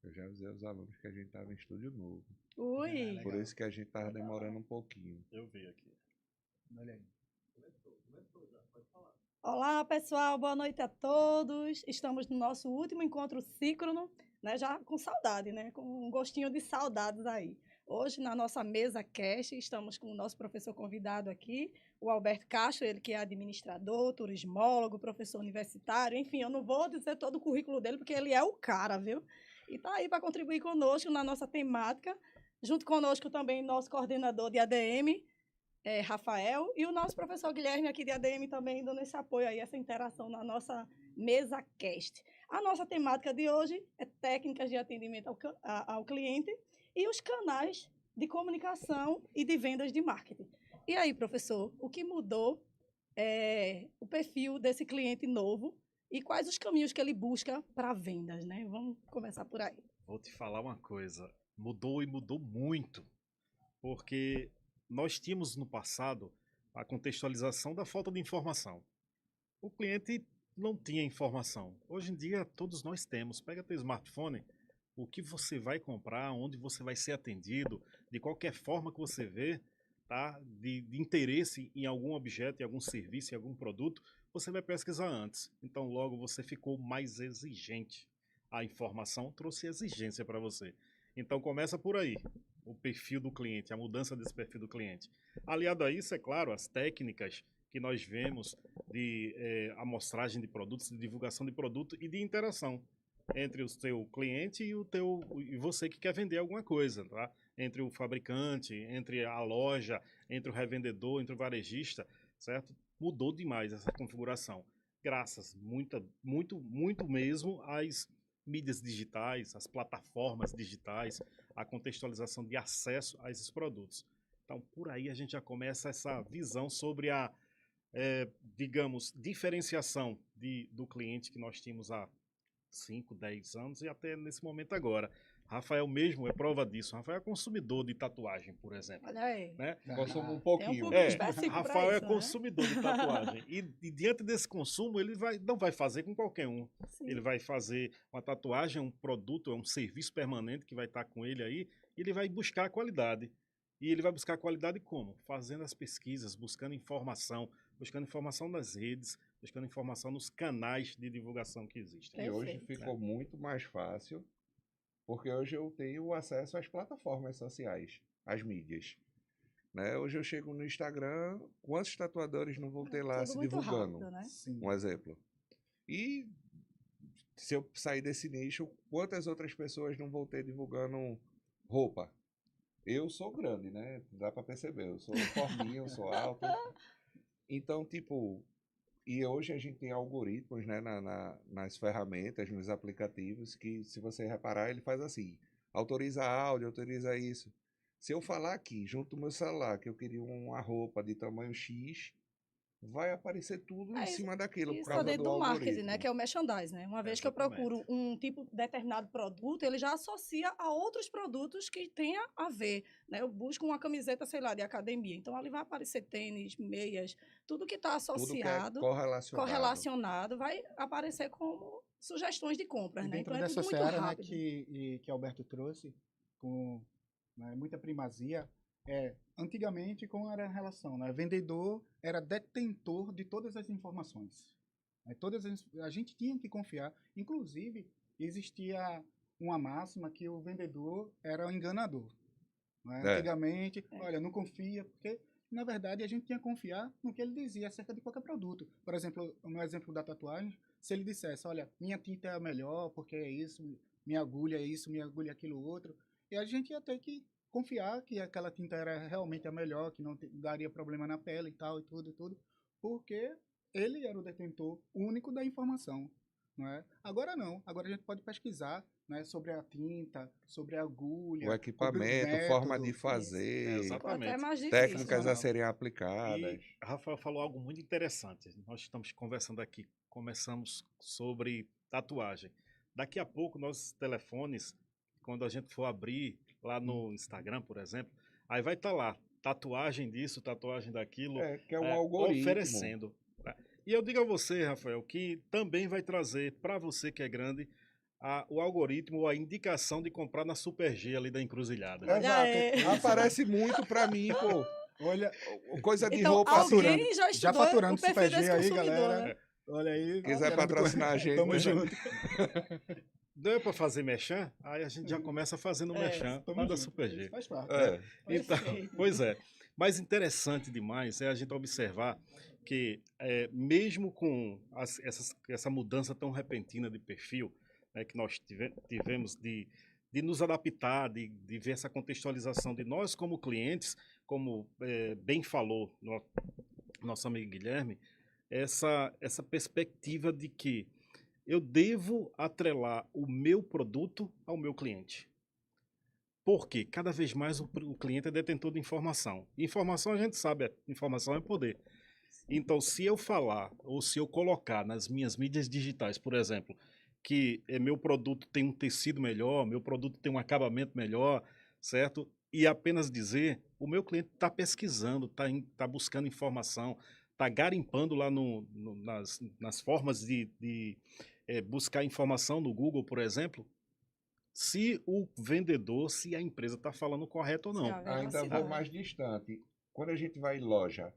Eu já avisei aos alunos que a gente estava em estúdio novo. Ui! Por isso que a gente estava demorando um pouquinho. Eu vi aqui. Olha aí. Olá, pessoal, boa noite a todos. Estamos no nosso último encontro síncrono, né? Já com saudade, né? Com um gostinho de saudades aí. Hoje, na nossa mesa cast, estamos com o nosso professor convidado aqui, o Alberto Castro, ele que é administrador, turismólogo, professor universitário, enfim, eu não vou dizer todo o currículo dele, porque ele é o cara, viu? E está aí para contribuir conosco na nossa temática, junto conosco também nosso coordenador de ADM, Rafael, e o nosso professor Guilherme aqui de ADM também dando esse apoio aí, essa interação na nossa mesa cast. A nossa temática de hoje é técnicas de atendimento ao cliente e os canais de comunicação e de vendas de marketing. E aí, professor, o que mudou o perfil desse cliente novo e quais os caminhos que ele busca para vendas, né? Vamos começar por aí. Vou te falar uma coisa, mudou e mudou muito, porque nós tínhamos no passado a contextualização da falta de informação. O cliente não tinha informação. Hoje em dia todos nós temos. Pega teu smartphone, o que você vai comprar, onde você vai ser atendido, de qualquer forma que você vê, tá? De interesse em algum objeto, em algum serviço, em algum produto, você vai pesquisar antes. Então logo você ficou mais exigente. A informação trouxe exigência para você. Então começa por aí, o perfil do cliente, a mudança desse perfil do cliente. Aliado a isso, é claro, as técnicas que nós vemos de amostragem de produtos, de divulgação de produto e de interação entre o seu cliente e você que quer vender alguma coisa, tá? Entre o fabricante, entre a loja, entre o revendedor, entre o varejista, certo? Mudou demais essa configuração. Graças muito mesmo às mídias digitais, às plataformas digitais, a contextualização de acesso a esses produtos. Então, por aí a gente já começa essa visão sobre a, digamos, diferenciação do cliente que nós tínhamos há 5, 10 anos e até nesse momento agora. Rafael mesmo é prova disso. Rafael é consumidor de tatuagem, por exemplo. Olha aí. Né? Consome um pouquinho. Rafael é consumidor de tatuagem. E diante desse consumo, ele não vai fazer com qualquer um. Sim. Ele vai fazer uma tatuagem, um produto, um serviço permanente que vai estar com ele aí, e ele vai buscar a qualidade. E ele vai buscar a qualidade como? Fazendo as pesquisas, buscando informação nas redes, buscando informação nos canais de divulgação que existem. E hoje ficou muito mais fácil, porque hoje eu tenho acesso às plataformas sociais, às mídias. Né? Hoje eu chego no Instagram, quantos tatuadores não vão ter lá se divulgando? Rápido, né? Um exemplo. E se eu sair desse nicho, quantas outras pessoas não vão ter divulgando roupa? Eu sou grande, né? Dá para perceber. Eu sou forminho, eu sou alto. Então, tipo, e hoje a gente tem algoritmos, né, nas ferramentas, nos aplicativos, que se você reparar, ele faz assim, autoriza áudio, autoriza isso. Se eu falar aqui, junto ao meu celular, que eu queria uma roupa de tamanho X, vai aparecer tudo em É, cima daquilo, por Isso é causa dentro do do marketing, algoritmo. né? Que é o merchandising, né? Uma vez que eu Exatamente. procuro um tipo determinado produto, ele já associa a outros produtos que tenha a ver, né? Eu busco uma camiseta, sei lá, de academia. Então, ali vai aparecer tênis, meias, tudo que está Tudo que é associado, correlacionado. vai aparecer como sugestões de compras, E né? dentro Então, é dessa tudo muito seara, né, rápido. que Alberto trouxe, com, né, muita primazia, antigamente como era a relação, né? Vendedor era detentor de todas as informações. Né? A gente tinha que confiar. Inclusive, existia uma máxima que o vendedor era o enganador. Né? É. Antigamente, olha, não confia, porque na verdade a gente tinha que confiar no que ele dizia acerca de qualquer produto. Por exemplo, no exemplo da tatuagem, se ele dissesse, olha, minha tinta é a melhor, porque é isso, minha agulha é isso, minha agulha é aquilo outro, e a gente ia ter que confiar que aquela tinta era realmente a melhor, que não daria problema na pele e tudo, porque ele era o detentor único da informação. Não é? Agora não, agora a gente pode pesquisar, né, sobre a tinta, sobre a O agulha, sobre o equipamento, forma de método. fazer, Ficou até Exatamente. mais difícil. técnicas a Né? serem E aplicadas. Rafael falou algo muito interessante. Nós estamos conversando aqui, começamos sobre tatuagem. Daqui a pouco, nossos telefones, quando a gente for abrir lá no Instagram, por exemplo, aí vai estar lá, tatuagem disso, tatuagem daquilo, Que é um algoritmo. oferecendo. Tá? E eu digo a você, Rafael, que também vai trazer para você que é grande o algoritmo, a indicação de comprar na Super G ali da encruzilhada. Olha aí. Exato. Aparece muito pra mim, pô. Olha, Coisa de Então, roupa faturando. alguém já Já estudou faturando o perfil Super G desse aí, consumidor, galera. né? olha aí. Quiser querendo patrocinar a gente, Tamo né? junto. Deu para fazer merchan? Aí a gente já começa fazendo merchan Tamo lá da junto. Super Isso G. faz parte. É. Então, Perfeito. pois é. Mas interessante demais é a gente observar que, mesmo com essa mudança tão repentina de perfil, né, que nós tivemos de nos adaptar, de ver essa contextualização de nós como clientes, como bem falou nosso amigo Guilherme, essa perspectiva de que eu devo atrelar o meu produto ao meu cliente. Porque cada vez mais o cliente é detentor de informação. Informação a gente sabe, informação é poder. Então, se eu falar ou se eu colocar nas minhas mídias digitais, por exemplo, que meu produto tem um tecido melhor, meu produto tem um acabamento melhor, certo? E apenas dizer, o meu cliente está pesquisando, está buscando informação, está garimpando lá nas formas de buscar informação no Google, por exemplo, se o vendedor, se a empresa está falando correto ou Se não. a Ainda vou veracidade. mais distante. Quando a gente vai em loja,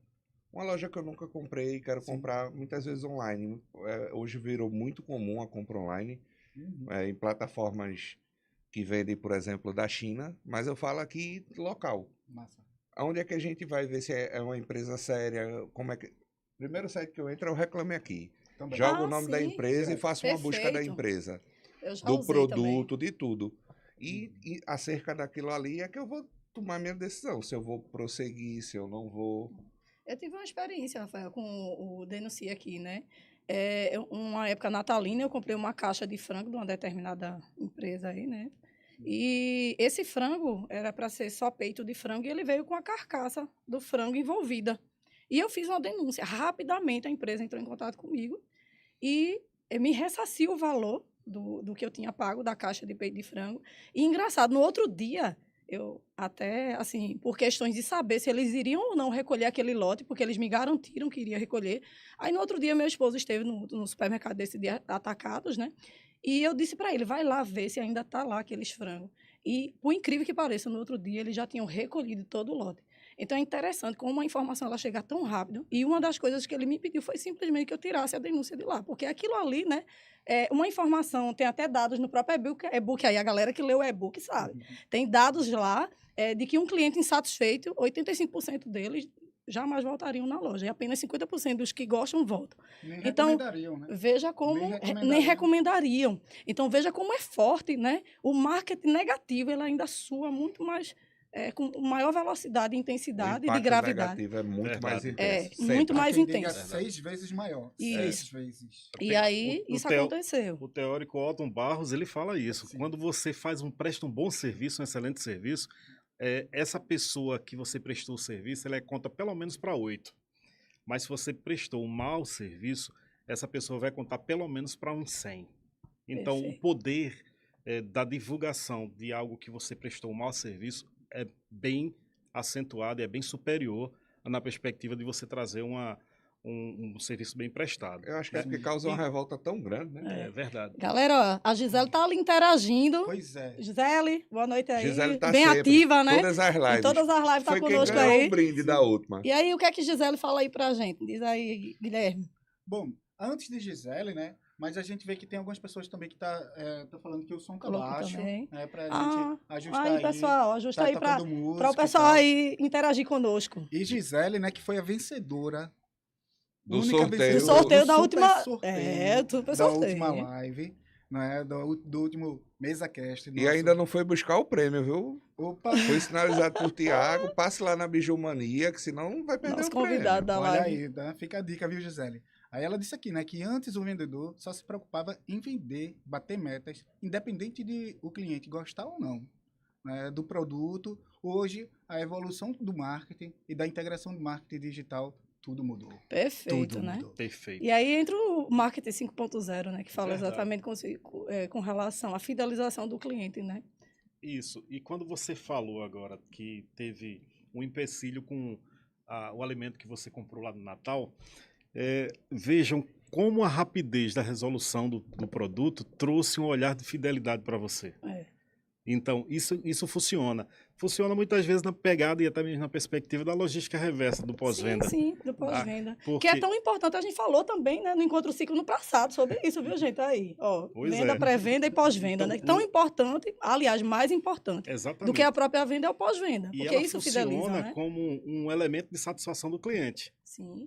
uma loja que eu nunca comprei, quero Sim. comprar muitas vezes online. Hoje virou muito comum a compra online, Uhum. em plataformas que vendem, por exemplo, da China, mas eu falo aqui local. Massa. Aonde é que a gente vai ver se é uma empresa séria? Como é que... Primeiro site que eu entro é o Reclame Aqui. Também. Jogo Ah, o nome da sim. empresa e Certo. faço uma busca da Perfeito. empresa, Eu já do usei também. produto, de tudo. E acerca daquilo ali é que eu vou tomar minha decisão, se eu vou prosseguir, se eu não vou. Eu tive uma experiência, Rafael, com o Denuncia aqui, né? Uma época natalina, eu comprei uma caixa de frango de uma determinada empresa aí, né? E esse frango era para ser só peito de frango e ele veio com a carcaça do frango envolvida. E eu fiz uma denúncia. Rapidamente a empresa entrou em contato comigo e me ressarciu o valor do que eu tinha pago da caixa de peito de frango. E engraçado, no outro dia, eu até, assim, por questões de saber se eles iriam ou não recolher aquele lote, porque eles me garantiram que iria recolher. Aí, no outro dia, meu esposo esteve no supermercado desse dia, Atacados, né? E eu disse para ele, vai lá ver se ainda está lá aqueles frangos. E, por incrível que pareça, no outro dia, eles já tinham recolhido todo o lote. Então, é interessante como a informação ela chega tão rápido. E uma das coisas que ele me pediu foi simplesmente que eu tirasse a denúncia de lá. Porque aquilo ali, né? Uma informação, tem até dados no próprio e-book aí, a galera que leu o e-book sabe. Tem dados lá de que um cliente insatisfeito, 85% deles jamais voltariam na loja. E apenas 50% dos que gostam voltam. Nem Então, recomendariam, né? veja como... Nem recomendariam. Nem recomendariam. Então, veja como é forte, né? O marketing negativo, ele ainda sua muito mais... com maior velocidade, O intensidade e de impacto gravidade. negativo é muito mais Verdade. intenso. Muito Há mais quem diga intenso. 6 vezes maior. Isso. 6 vezes. E aí, O isso teo- aconteceu. O teórico Otton Barros, ele fala isso. Sim. Quando você presta um bom serviço, um excelente serviço, essa pessoa que você prestou o serviço, ela é conta pelo menos para 8. Mas se você prestou um mau serviço, essa pessoa vai contar pelo menos para uns 100. Então, o Perfeito. poder da divulgação de algo que você prestou um mau serviço é bem acentuado, é bem superior na perspectiva de você trazer um serviço bem prestado. Eu acho que é porque causa uma revolta tão grande, né? É verdade. Galera, ó, a Gisele tá ali interagindo. Pois é. Gisele, boa noite aí. Gisele tá Bem sempre, ativa, né? todas as lives. Em todas as lives tá Foi quem conosco ganhou aí. o brinde da última. E aí, o que é que Gisele fala aí pra gente? Diz aí, Guilherme. Bom, antes de Gisele, né? Mas a gente vê que tem algumas pessoas também que tá falando que o som tá Colocou baixo, também. né? Pra Ah, gente ajustar aí, pessoal, ajusta tá aí pra tocando música o e pessoal tal. aí interagir conosco. E Gisele, né, que foi a vencedora. Do única sorteio. vencedora Do sorteio da super última- sorteio É, do super da sorteio. última live, né? Do último MesaCast. E ainda não foi buscar o prêmio, viu? Opa! Foi sinalizado por Tiago. Passe lá na Bijumania, que senão não vai perder Nosso o prêmio. convidado da Olha live. aí, tá? Fica a dica, viu, Gisele? Aí ela disse aqui, né, que antes o vendedor só se preocupava em vender, bater metas, independente de o cliente gostar ou não, né, do produto. Hoje, a evolução do marketing e da integração do marketing digital, tudo mudou. Perfeito, Tudo né? mudou. Perfeito. E aí entra o marketing 5.0, né? Que fala Verdade. exatamente com relação à fidelização do cliente, né? Isso. E quando você falou agora que teve um empecilho com o alimento que você comprou lá no Natal, vejam como a rapidez da resolução do produto trouxe um olhar de fidelidade para você. É. Então, isso funciona. Funciona muitas vezes na pegada e até mesmo na perspectiva da logística reversa do pós-venda. Sim, do pós-venda. Porque Que é tão importante, a gente falou também, né, no Encontro Ciclo no passado sobre isso, viu, gente? Aí, ó, Pois venda, é. pré-venda e pós-venda, Então, né? Tão importante, aliás, mais importante exatamente. do que a própria venda é o pós-venda. E Porque ela isso fideliza, funciona né? como um elemento de satisfação do cliente, Sim,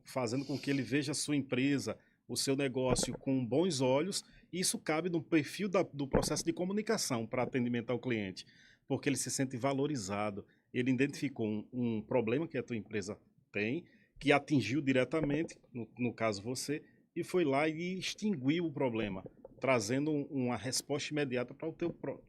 fazendo com que ele veja a sua empresa, o seu negócio com bons olhos. E isso cabe no perfil do processo de comunicação para atendimento ao cliente, porque ele se sente valorizado. Ele identificou um problema que a tua empresa tem, que atingiu diretamente, no caso você, e foi lá e extinguiu o problema, trazendo uma resposta imediata para o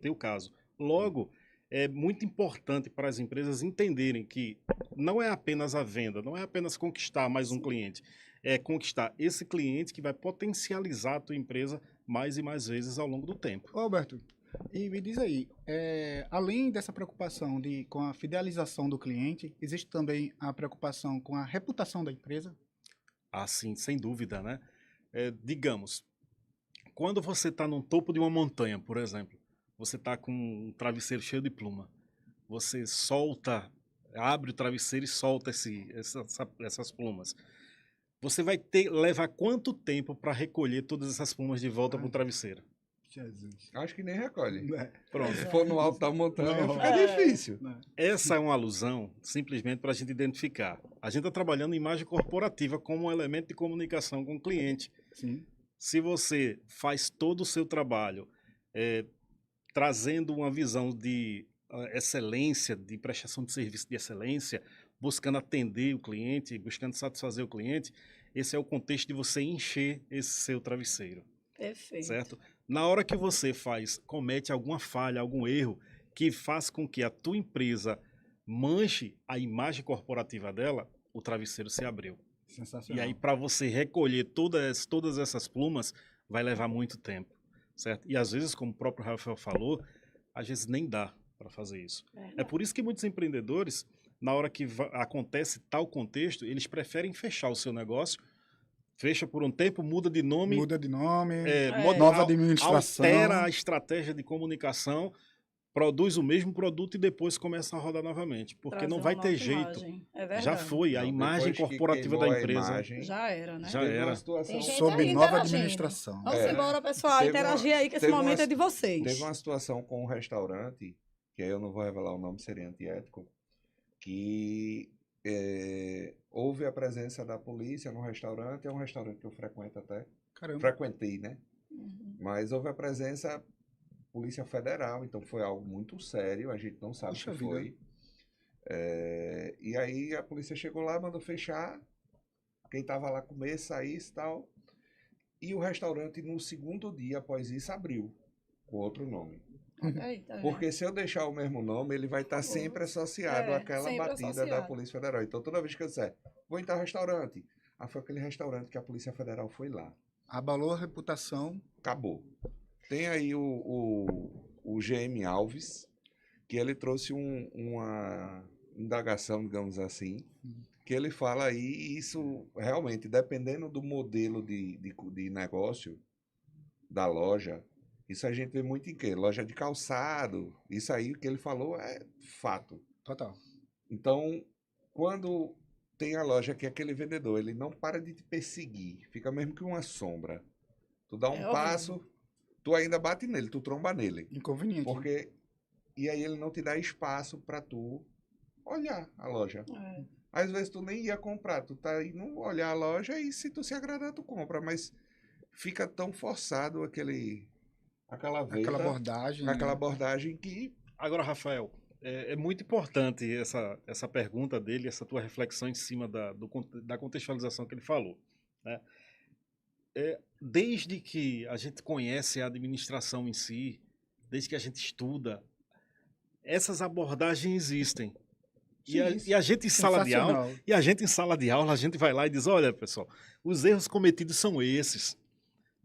teu caso. Logo, é muito importante para as empresas entenderem que não é apenas a venda, não é apenas conquistar mais um cliente, é conquistar esse cliente que vai potencializar a tua empresa mais e mais vezes ao longo do tempo. Ô, Alberto, e me diz aí, além dessa preocupação com a fidelização do cliente, existe também a preocupação com a reputação da empresa? Assim, sem dúvida, né? Digamos, quando você está no topo de uma montanha, por exemplo, você está com um travesseiro cheio de pluma, você abre o travesseiro e solta essas plumas. Você vai levar quanto tempo para recolher todas essas plumas de volta para o travesseiro? Jesus. Acho que nem recolhe. Pronto. Se for no alto da montanha, Não. fica difícil. Essa é uma alusão simplesmente para a gente identificar. A gente está trabalhando em imagem corporativa como um elemento de comunicação com o cliente. Sim. Se você faz todo o seu trabalho trazendo uma visão de excelência, de prestação de serviço de excelência, buscando atender o cliente, buscando satisfazer o cliente, esse é o contexto de você encher esse seu travesseiro, perfeito. certo? Na hora que você comete alguma falha, algum erro, que faz com que a tua empresa manche a imagem corporativa dela, o travesseiro se abriu. Sensacional. E aí, para você recolher todas essas plumas, vai levar muito tempo, certo? E às vezes, como o próprio Rafael falou, às vezes nem dá para fazer isso. É por isso que muitos empreendedores, na hora que acontece tal contexto, eles preferem fechar o seu negócio, fecha por um tempo, muda de nome, nova administração. altera a estratégia de comunicação, produz o mesmo produto e depois começa a rodar novamente. Porque Trazer não vai uma ter nova jeito. imagem. É verdade. Já foi, a Não, imagem depois que corporativa da queimou a empresa imagem, Já era, né? já teve uma era. situação- Tem gente Sob aí nova interagindo. administração. Vamos É. embora, pessoal. Teve uma- Interagir aí que esse teve momento uma- é de vocês. Teve uma situação com um restaurante, que aí eu não vou revelar o nome, seria antiético, que houve a presença da polícia no restaurante, é um restaurante que eu frequento até, Caramba. frequentei, né? Uhum. Mas houve a presença Polícia Federal, então foi algo muito sério, a gente não sabe o Puxa que vida. foi. E aí a polícia chegou lá, mandou fechar, quem estava lá comer, saísse e tal. E o restaurante, no segundo dia após isso, abriu com outro nome. Aí, tá vendo? Porque se eu deixar o mesmo nome, ele vai estar sempre associado É, àquela sempre batida associado. da Polícia Federal. Então, toda vez que eu disser vou em tal restaurante. Ah, foi aquele restaurante que a Polícia Federal foi lá. Abalou a reputação. Acabou. Tem aí o GM Alves, que ele trouxe uma indagação, digamos assim, que ele fala aí, e isso realmente, dependendo do modelo de negócio da loja, isso a gente vê muito em quê? Loja de calçado, isso aí que ele falou é fato. Total. Então, quando tem a loja que aquele vendedor, ele não para de te perseguir, fica mesmo que uma sombra. Tu dá um horrível. passo, tu ainda bate nele, tu tromba nele. Inconveniente. Porque, e aí ele não te dá espaço para tu olhar a loja. É. Às vezes tu nem ia comprar, tu tá indo olhar a loja e se tu se agradar, tu compra, mas fica tão forçado aquela venda, Aquela abordagem. aquela abordagem que Agora, Rafael, é muito importante essa pergunta dele, essa tua reflexão em cima da contextualização que ele falou, né? Desde que a gente conhece a administração em si, desde que a gente estuda, essas abordagens existem. E a gente em sala de aula, a gente vai lá e diz, olha, pessoal, os erros cometidos são esses.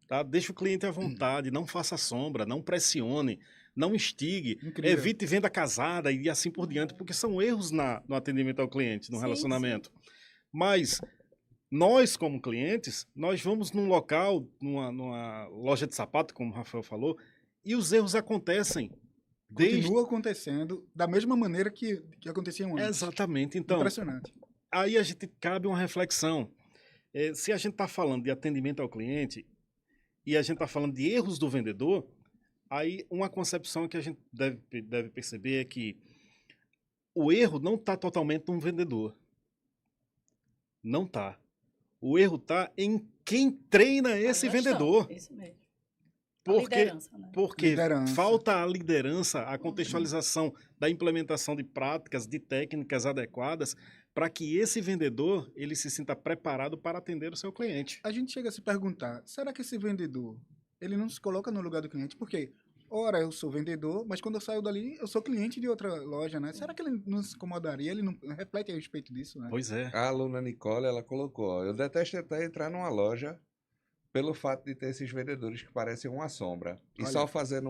Tá? Deixa o cliente à vontade, não faça sombra, não pressione, não instigue, Incrível. evite venda casada e assim por diante, porque são erros no atendimento ao cliente, no Sim, relacionamento. Mas nós, como clientes, nós vamos num local, numa loja de sapato, como o Rafael falou, e os erros acontecem. Continua acontecendo da mesma maneira que aconteciam antes. Exatamente. Então, Impressionante. aí a gente cabe uma reflexão. Se a gente está falando de atendimento ao cliente e a gente está falando de erros do vendedor, aí uma concepção que a gente deve perceber é que o erro não está totalmente no vendedor. Não está. O erro está em quem treina esse A gestão, vendedor. Isso mesmo. A Porque, liderança, né? porque Liderança. falta a liderança, a contextualização da implementação de práticas, de técnicas adequadas para que esse vendedor ele se sinta preparado para atender o seu cliente. A gente chega a se perguntar, será que esse vendedor, ele não se coloca no lugar do cliente? Porque, ora, eu sou vendedor, mas quando eu saio dali, eu sou cliente de outra loja, né? Será que ele não se incomodaria? Ele não reflete a respeito disso, né? Pois é. a aluna Nicole, ela colocou, ó, eu detesto até entrar numa loja pelo fato de ter esses vendedores que parecem uma sombra. E Olha. só fazendo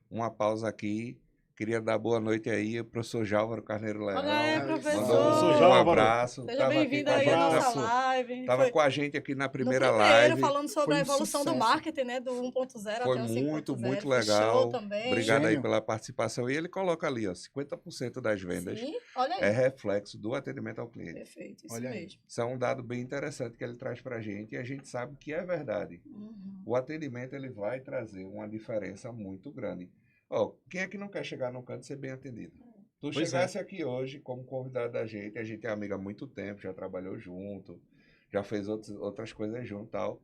uma pausa aqui, queria dar boa noite aí, professor Jálvaro Carneiro Leão. Olha aí, Mandou professor. Professor um Jálvaro. abraço. Seja Tava aqui bem-vindo com a aí gente à na- nossa live. Tava Foi com a gente aqui na no primeira primeiro, live. falando sobre Foi a um evolução do sucesso. marketing, né? Do 1.0 Foi até o 5.0. muito Foi legal. show também. Obrigado aí Gênio. pela participação. E ele coloca ali, ó, 50% das vendas Sim, olha aí. é reflexo do atendimento ao cliente. Perfeito, isso Olha aí. mesmo. Isso é um dado bem interessante que ele traz pra gente e a gente sabe que é verdade. Uhum. O atendimento ele vai trazer uma diferença muito grande. Ó, quem é que não quer chegar no canto e ser bem atendido? Tu Pois chegasse aqui hoje como convidado da gente, a gente é amiga há muito tempo, já trabalhou junto, já fez outras coisas junto e tal.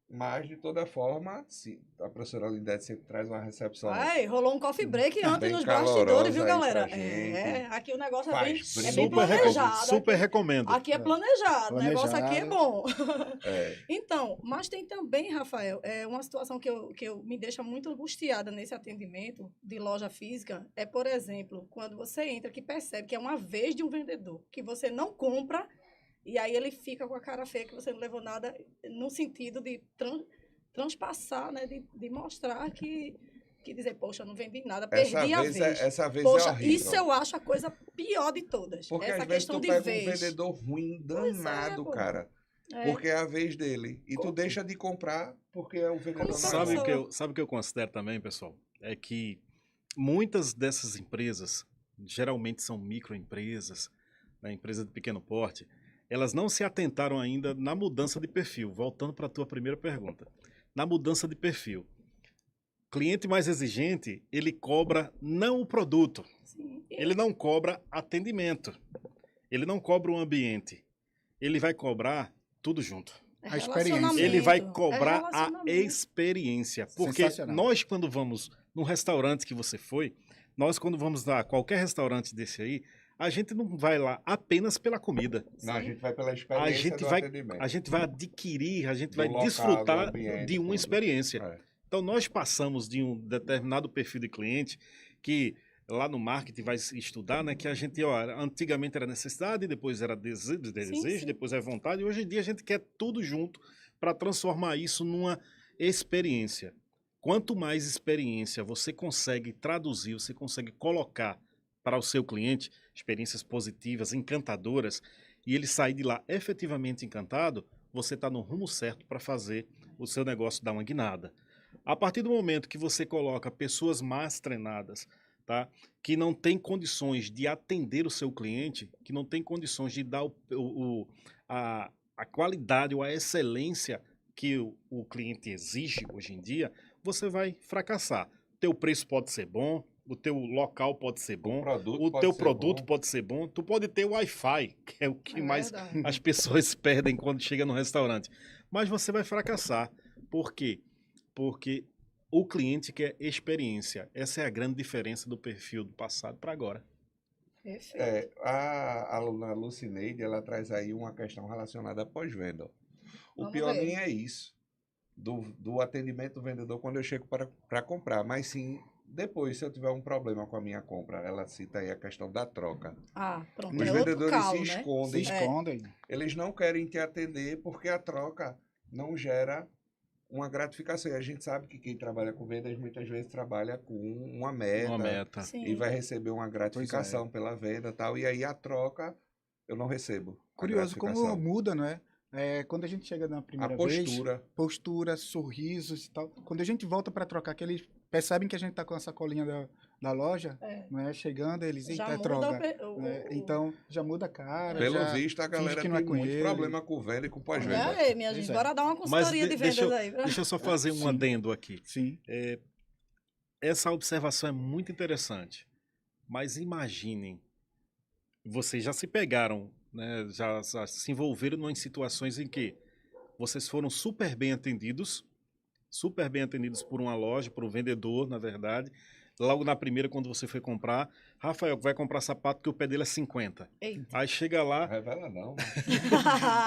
Mas, de toda forma, se a professora Lindete sempre traz uma recepção Ai, rolou um coffee break antes bem nos calorosa bastidores, viu, aí galera? pra gente. Aqui o negócio Faz é bem. bem Super, planejado. super recomendo. Aqui é planejado, o negócio aqui é Planejado. bom. é, Então, mas tem também, Rafael, uma situação que eu me deixa muito angustiada nesse atendimento de loja física, é, por exemplo, quando você entra que percebe que é uma vez de um vendedor, que você não compra, e aí ele fica com a cara feia que você não levou nada, no sentido de transpassar, né, de mostrar que dizer, poxa, eu não vendi nada, perdi a vez. essa vez Poxa, é horrível. isso eu acho a coisa pior de todas. Porque essa às vezes questão tu de pega vez. um vendedor ruim, Pois é, danado, pô. cara. É. Porque é a vez dele. E tu deixa de comprar porque é o vendedor Como não Sabe é o bom. sabe o que eu considero também, pessoal? É que muitas dessas empresas, geralmente são microempresas, né, empresas de pequeno porte, elas não se atentaram ainda na mudança de perfil. Voltando para a tua primeira pergunta. Na mudança de perfil. Cliente mais exigente, ele cobra não o produto, Sim. ele não cobra atendimento, ele não cobra o ambiente, ele vai cobrar tudo junto. É A experiência. relacionamento, Ele vai é cobrar a relacionamento. experiência. Porque Sensacional. nós, quando vamos num restaurante que você foi, nós, quando vamos a qualquer restaurante desse aí, a gente não vai lá apenas pela comida. Não, a Sim. gente vai pela A experiência gente do vai, atendimento. a gente vai adquirir, a gente Do vai local, do desfrutar ambiente, de uma tudo. experiência. É. Então, nós passamos de um determinado perfil de cliente que lá no marketing vai se estudar, né, que a gente, ó, antigamente era necessidade, depois era desejo, sim. depois é vontade, e hoje em dia a gente quer tudo junto para transformar isso numa experiência. Quanto mais experiência você consegue traduzir, você consegue colocar para o seu cliente experiências positivas, encantadoras, e ele sair de lá efetivamente encantado, você está no rumo certo para fazer o seu negócio dar uma guinada. A partir do momento que você coloca pessoas mais treinadas, tá, que não têm condições de atender o seu cliente, que não têm condições de dar a qualidade ou a excelência que o cliente exige hoje em dia, você vai fracassar. Teu preço pode ser bom, o teu local pode ser bom, o teu produto pode ser bom, tu pode ter Wi-Fi, que é o que mais verdade. as pessoas perdem quando chega no restaurante. Mas você vai fracassar. Por quê? Porque o cliente quer experiência. Essa é a grande diferença do perfil do passado para agora. Perfeito. A aluna Lucineide, ela traz aí uma questão relacionada à pós-venda. O Vamos pior ver. nem é isso, do atendimento do vendedor quando eu chego para comprar, mas sim depois, se eu tiver um problema com a minha compra. Ela cita aí a questão da troca. Ah, pronto. Os É outro vendedores calo, se né? Se escondem, escondem. eles não querem te atender porque a troca não gera uma gratificação. E a gente sabe que quem trabalha com vendas muitas vezes trabalha com uma meta, Uma meta. Sim. e vai receber uma gratificação pela venda e tal, e aí a troca eu não recebo. a Curioso como gratificação. muda, não é? Quando a gente chega na A primeira postura. vez, postura, sorrisos e tal. Quando a gente volta para trocar, que eles percebem que a gente tá com a sacolinha da loja, É. não é? Chegando, eles, Já eita, é muda droga. o- Né? Então, já muda a cara. Pelo já visto, a galera que não é tem com muito ele. problema com venda e com E pós-venda. aí, minha Pois gente, é. bora dar uma consultoria de vendas aí. Deixa eu só fazer um Sim. adendo aqui. Sim. Essa observação é muito interessante. Mas imaginem, vocês já se pegaram, né, já se envolveram em situações em que vocês foram super bem atendidos por uma loja, por um vendedor, na verdade. Logo na primeira, quando você foi comprar, Rafael, vai comprar sapato que o pé dele é 50. Eita. Aí chega lá, Revela não.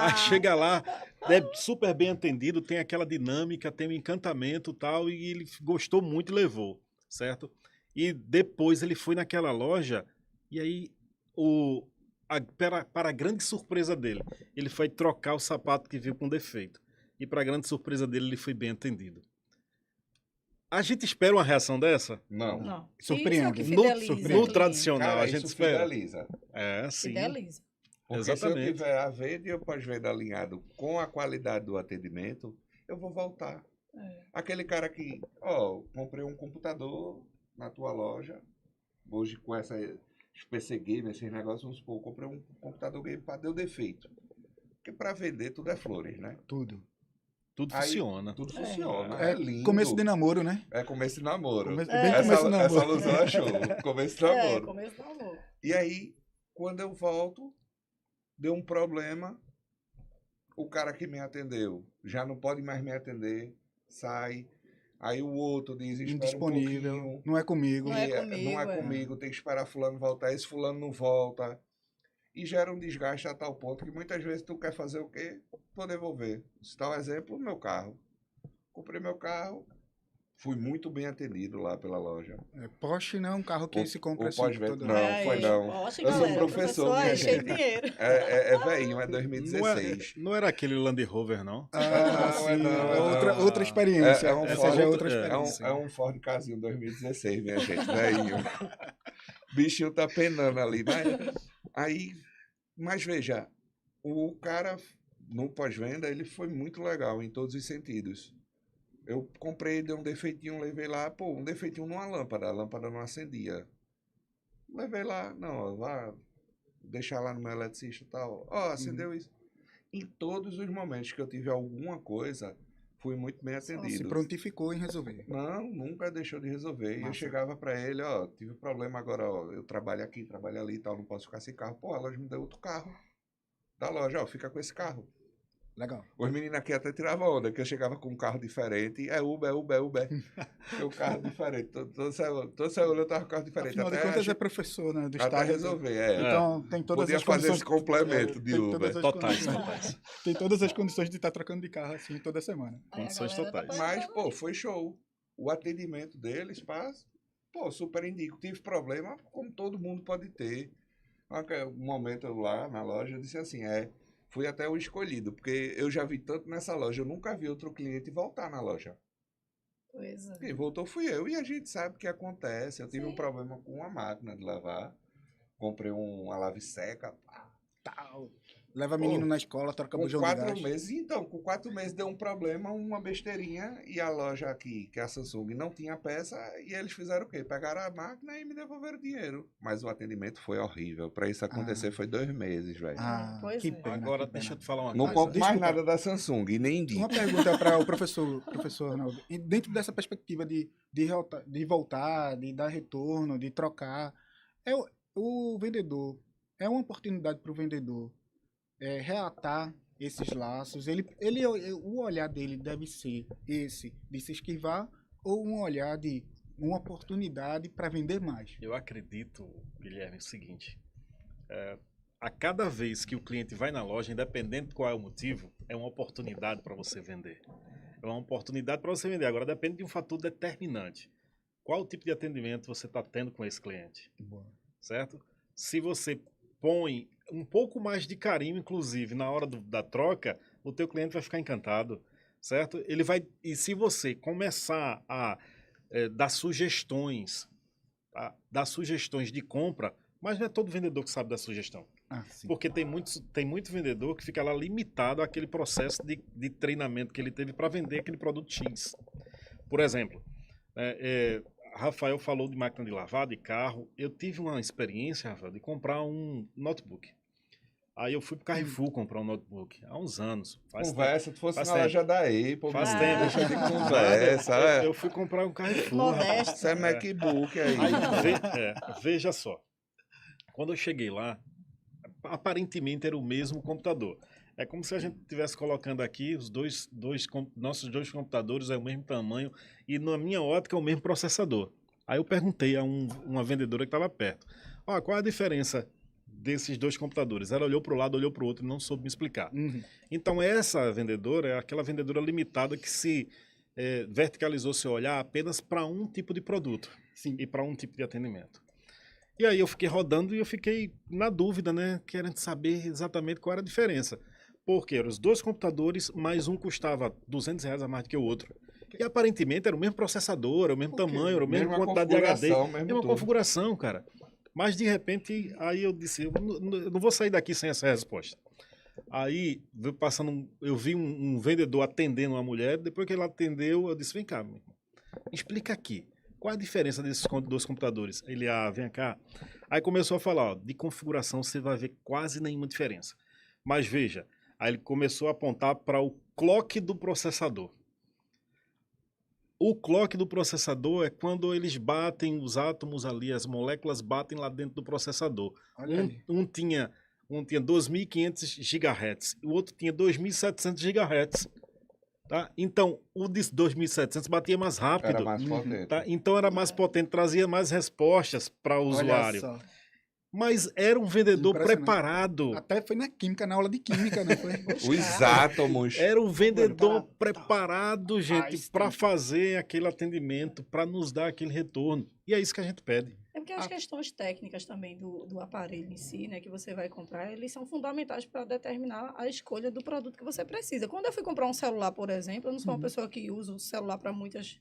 Aí chega lá, é super bem atendido, tem aquela dinâmica, tem um encantamento e tal, e ele gostou muito e levou, certo? E depois ele foi naquela loja, e aí, para a grande surpresa dele, ele foi trocar o sapato que viu com defeito. E para a grande surpresa dele, ele foi bem atendido. A gente espera uma reação dessa? Não. Não. Surpreende. Isso é o que No- fideliza. no cliente. tradicional, Cara, a gente isso espera. fideliza. É, sim. Fideliza. Porque Exatamente. se eu tiver a venda e o pós-venda alinhado com a qualidade do atendimento, eu vou voltar. É. Aquele cara que, comprei um computador na tua loja, hoje com essa PC Game, esses negócios, vamos supor, comprei um computador gamepad, deu defeito. Porque para vender tudo é flores, né? Tudo. Tudo Aí, funciona. Tudo funciona, É é lindo. começo de namoro, né? É começo de namoro. Bem É. começo de namoro. Essa alusão é show. Começo de namoro. Começo do amor. E aí, quando eu volto, deu um problema, o cara que me atendeu já não pode mais me atender, sai. Aí o outro diz, espera Indisponível. um pouquinho. Não é comigo. Não é e comigo, não é é. comigo, tem que esperar fulano voltar, esse fulano não volta. E gera um desgaste a tal ponto que muitas vezes tu quer fazer o quê? Vou devolver. Se dá um exemplo, o meu carro. Comprei meu carro, fui muito bem atendido lá pela loja. Porsche não é um carro que se compra o assim. pós-venda, todo- não. foi não. Poxa, Eu sou galera, professor, minha é cheio gente. de dinheiro. É velhinho, é Não 2016. não era aquele Land Rover, não? Ah, Não, sim. não, É outra, não. outra experiência. É um Essa Ford- já é outra é experiência. É um Ford Casinho 2016, minha gente, velhinho. Bichinho tá penando ali. Mas veja, o cara no pós-venda, ele foi muito legal em todos os sentidos. Eu comprei, deu um defeitinho, levei lá, um defeitinho numa lâmpada, a lâmpada não acendia. Levei lá, não, vá deixar lá no meu eletricista e tal. Acendeu isso. Em todos os momentos que eu tive alguma coisa, fui muito bem Se atendido. prontificou em resolver. Não, nunca deixou de resolver. E eu Massa. chegava pra ele, tive problema agora, eu trabalho aqui, trabalho ali e tal, não posso ficar sem carro. A loja me deu outro carro da loja, fica com esse carro. Legal. Os meninos aqui até tiravam onda, que eu chegava com um carro diferente, é Uber. Porque o carro diferente, todo saiu eu tava com carro diferente. Afinal de Até, contas, é professor, né? Do até estado. resolver, Então, tem todas Podia as fazer condições. esse complemento de tem Uber. todas as Totais, condições. totais. Tem todas as condições de estar trocando de carro assim toda semana. Aí a Condições galera tá totais. Mas, perguntando aí. foi show. O atendimento deles, pô, super indico. Tive problema, como todo mundo pode ter. Um momento lá na loja, eu disse assim, fui até o escolhido, porque eu já vi tanto nessa loja, eu nunca vi outro cliente voltar na loja. Pois é. Quem voltou fui eu, e a gente sabe o que acontece. Eu tive um Sim. problema com uma máquina de lavar, comprei uma lave seca, Tal. Leva menino na escola, troca com bujão de 4 gás. meses, então, com 4 meses deu um problema, uma besteirinha, e a loja aqui, que é a Samsung, não tinha peça, e eles fizeram o quê? Pegaram a máquina e me devolveram o dinheiro. Mas o atendimento foi horrível. Para isso acontecer foi 2 meses, velho. Pois Que é. pena. Agora, que deixa eu pena. te falar uma Não coisa. compro mais Desculpa. nada da Samsung, e nem indico. Uma pergunta para o professor Arnaldo. E dentro dessa perspectiva de voltar, de dar retorno, de trocar, o vendedor, é uma oportunidade para o vendedor reatar esses laços. O olhar dele deve ser esse, de se esquivar, ou um olhar de uma oportunidade para vender mais. Eu acredito, Guilherme, o seguinte: a cada vez que o cliente vai na loja, independente qual é o motivo, é uma oportunidade para você vender. É uma oportunidade para você vender. Agora depende de um fator determinante. Qual o tipo de atendimento você está tendo com esse cliente? Certo? Se você põe um pouco mais de carinho, inclusive, na hora da troca, o teu cliente vai ficar encantado, certo? Ele vai, e se você começar a dar sugestões, tá? Dar sugestões de compra, mas não é todo vendedor que sabe dar sugestão. Sim. Porque tem muito vendedor que fica lá limitado àquele processo de treinamento que ele teve para vender aquele produto X. Por exemplo, Rafael falou de máquina de lavar, de carro. Eu tive uma experiência, Rafael, de comprar um notebook. Aí eu fui pro Carrefour comprar um notebook há uns anos. Conversa, tu fosse faz na tempo. loja da Apple, Faz menino, tempo. deixa de conversa. Eu fui comprar um Carrefour. Modesto. Isso é MacBook aí. Aí, veja só. Quando eu cheguei lá, aparentemente era o mesmo computador. É como se a gente estivesse colocando aqui nossos dois computadores é o mesmo tamanho e na minha ótica é o mesmo processador. Aí eu perguntei a uma vendedora que estava perto: qual é a diferença desses dois computadores? Ela olhou para o lado, olhou para o outro e não soube me explicar. Uhum. Então essa vendedora é aquela vendedora limitada que se verticalizou seu olhar apenas para um tipo de produto. Sim. E para um tipo de atendimento. E aí eu fiquei rodando e eu fiquei na dúvida, né? Querendo saber exatamente qual era a diferença. Porque eram os dois computadores, mas um custava R$ 200 a mais do que o outro. E aparentemente era o mesmo processador, era o mesmo tamanho, era a mesma quantidade de HD. Mesma configuração, cara. Mas de repente, aí eu disse, eu não vou sair daqui sem essa resposta. Aí, eu vi um vendedor atendendo uma mulher, depois que ele atendeu, eu disse, vem cá, meu irmão, explica aqui. Qual a diferença desses dois computadores? Ele, vem cá. Aí começou a falar, de configuração você vai ver quase nenhuma diferença. Mas veja, aí ele começou a apontar para o clock do processador. O clock do processador é quando eles batem os átomos ali, as moléculas batem lá dentro do processador. Um tinha 2.500 GHz, o outro tinha 2.700 GHz. Tá? Então, o de 2.700 batia mais rápido. Era mais potente. Tá? Então, era mais potente, trazia mais respostas para o usuário. Só. Mas era um vendedor preparado. Até foi na química, na aula de química, né? Foi... Os átomos. Era um vendedor preparado, gente, para fazer aquele atendimento, para nos dar aquele retorno. E é isso que a gente pede. É porque as questões técnicas também do aparelho em si, né, que você vai comprar, eles são fundamentais para determinar a escolha do produto que você precisa. Quando eu fui comprar um celular, por exemplo, eu não sou uma pessoa que usa o celular para muitas...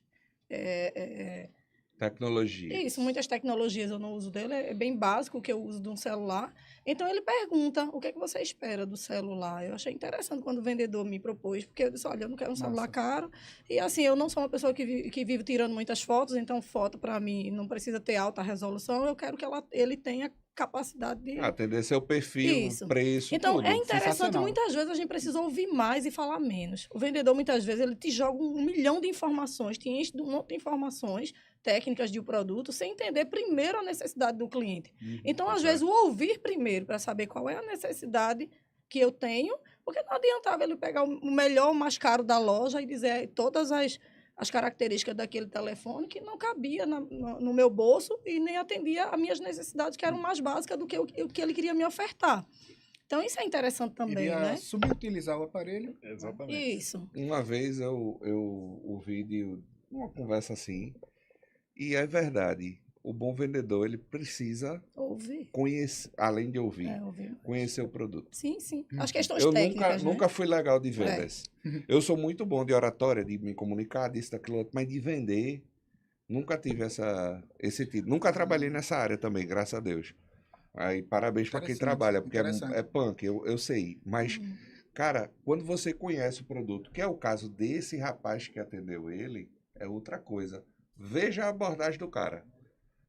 Tecnologia. Isso, muitas tecnologias eu não uso dele, é bem básico o que eu uso de um celular. Então, ele pergunta o que é que você espera do celular. Eu achei interessante quando o vendedor me propôs, porque eu disse, olha, eu não quero um celular caro. E, assim, eu não sou uma pessoa que vive tirando muitas fotos, então foto, para mim, não precisa ter alta resolução. Eu quero que ele tenha capacidade de... atender seu perfil, preço, então, tudo. É interessante, muitas vezes a gente precisa ouvir mais e falar menos. O vendedor, muitas vezes, ele te joga 1 milhão de informações, te enche de um monte de informações técnicas de um produto, sem entender primeiro a necessidade do cliente. Então, às vezes, o ouvir primeiro, para saber qual é a necessidade que eu tenho, porque não adiantava ele pegar o melhor, o mais caro da loja e dizer todas as características daquele telefone que não cabia no meu bolso e nem atendia às minhas necessidades, que eram mais básicas do que o que ele queria me ofertar. Então, isso é interessante também, né? Subutilizar o aparelho. Exatamente. Isso. Uma vez eu ouvi de uma conversa assim, E é verdade, o bom vendedor, ele precisa Ouvir. conhecer, além de ouvir, Ouvir. conhecer o produto. Sim, sim. As questões Eu técnicas, né? nunca fui legal de vendas. Eu sou muito bom de oratória, de me comunicar, disso, daquilo outro, mas de vender, nunca tive esse tipo. Nunca trabalhei nessa área também, graças a Deus. Aí, parabéns para quem Interessante, trabalha, porque interessante. é punk, eu sei. Mas, cara, quando você conhece o produto, que é o caso desse rapaz que atendeu ele, é outra coisa. Veja a abordagem do cara.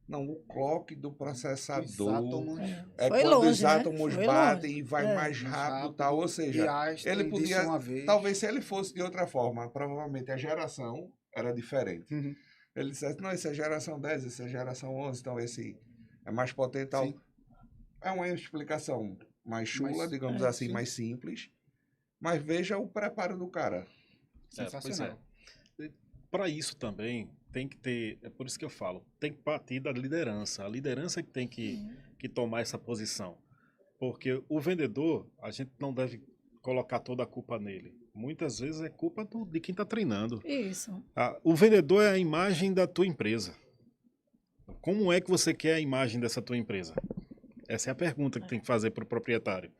Não, o clock do processador é Foi quando longe, os né? átomos Foi batem longe. e vai mais rápido e tal. Ou E seja, Einstein ele disse podia, uma vez. talvez se ele fosse de outra forma, provavelmente a geração era diferente. Uhum. Ele dissesse, não, esse é geração 10, esse é geração 11, então esse é mais potente e tal. Sim. É uma explicação mais chula, Mas, digamos é, assim, sim. mais simples. Mas veja o preparo do cara. Sensacional. Para isso também tem que ter, é por isso que eu falo, tem que partir da liderança. A liderança que tem que tomar essa posição. Porque o vendedor, a gente não deve colocar toda a culpa nele. Muitas vezes é culpa de quem está treinando. Isso. O vendedor é a imagem da tua empresa. Como é que você quer a imagem dessa tua empresa? Essa é a pergunta que tem que fazer para o proprietário.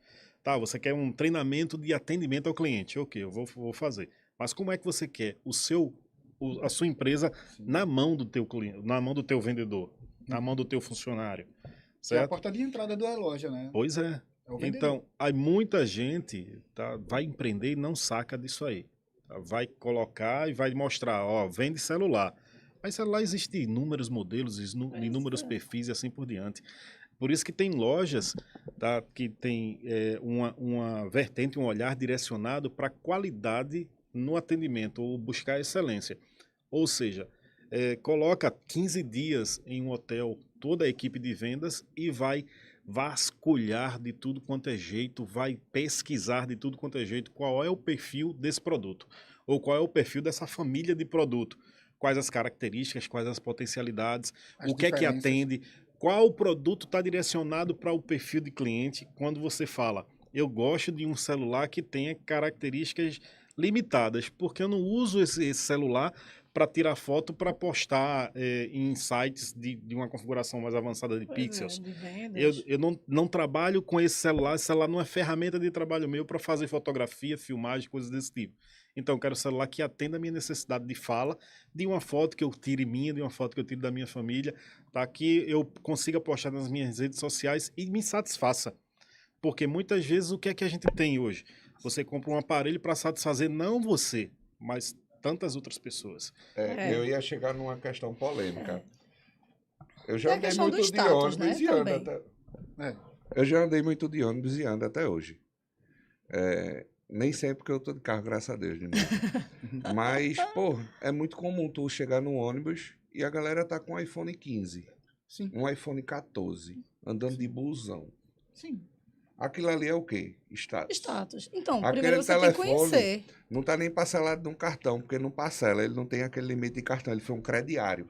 Tá, você quer um treinamento de atendimento ao cliente. Ok, eu vou fazer. Mas como é que você quer a sua empresa na mão do teu cliente, na mão do teu vendedor, na mão do teu funcionário? Que é a Certo? porta de entrada da loja, né? Pois é. É o vendedor. Então, aí muita gente vai empreender e não saca disso aí. Tá? Vai colocar e vai mostrar, ó, vende celular. Mas celular existe inúmeros modelos, inúmeros perfis e assim por diante. Por isso que tem lojas, tá, que tem uma vertente, um olhar direcionado para qualidade no atendimento, ou buscar excelência. Ou seja, coloca 15 dias em um hotel toda a equipe de vendas e vai vasculhar de tudo quanto é jeito, vai pesquisar de tudo quanto é jeito qual é o perfil desse produto, ou qual é o perfil dessa família de produto, quais as características, quais as potencialidades, As o que é que diferenças. atende, qual produto está direcionado para o perfil de cliente. Quando você fala, eu gosto de um celular que tenha características limitadas, porque eu não uso esse celular para tirar foto para postar em sites de uma configuração mais avançada de pixels. De vendas. Eu não trabalho com esse celular não é ferramenta de trabalho meu para fazer fotografia, filmagem, coisas desse tipo. Então, eu quero um celular que atenda a minha necessidade de fala, de uma foto que eu tire minha, de uma foto que eu tire da minha família, tá? Que eu consiga postar nas minhas redes sociais e me satisfaça. Porque muitas vezes o que é que a gente tem hoje? Você compra um aparelho para satisfazer não você, mas tantas outras pessoas. Eu ia chegar numa questão polêmica. Eu E já a andei questão muito do de status, ônibus né, e ando também. até... É. Eu já andei muito de ônibus e ando até hoje. Nem sempre que eu tô de carro, graças a Deus, de novo. Mas, pô, é muito comum tu chegar no ônibus e a galera tá com um iPhone 15, Sim. um iPhone 14, andando de busão. Sim. Aquilo ali é o quê? Status. Status. Então, Aquele primeiro você tem que telefone conhecer. não tá nem parcelado num cartão, porque não parcela, ele não tem aquele limite de cartão, ele foi um crediário.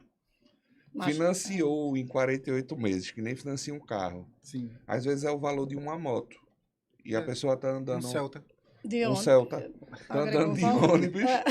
Mas- Financiou em 48 meses, que nem financia um carro. Sim. Às vezes é o valor de uma moto. E a pessoa tá Um andando Celta. De um onde? Celta, tá Agregou andando de valor. ônibus É.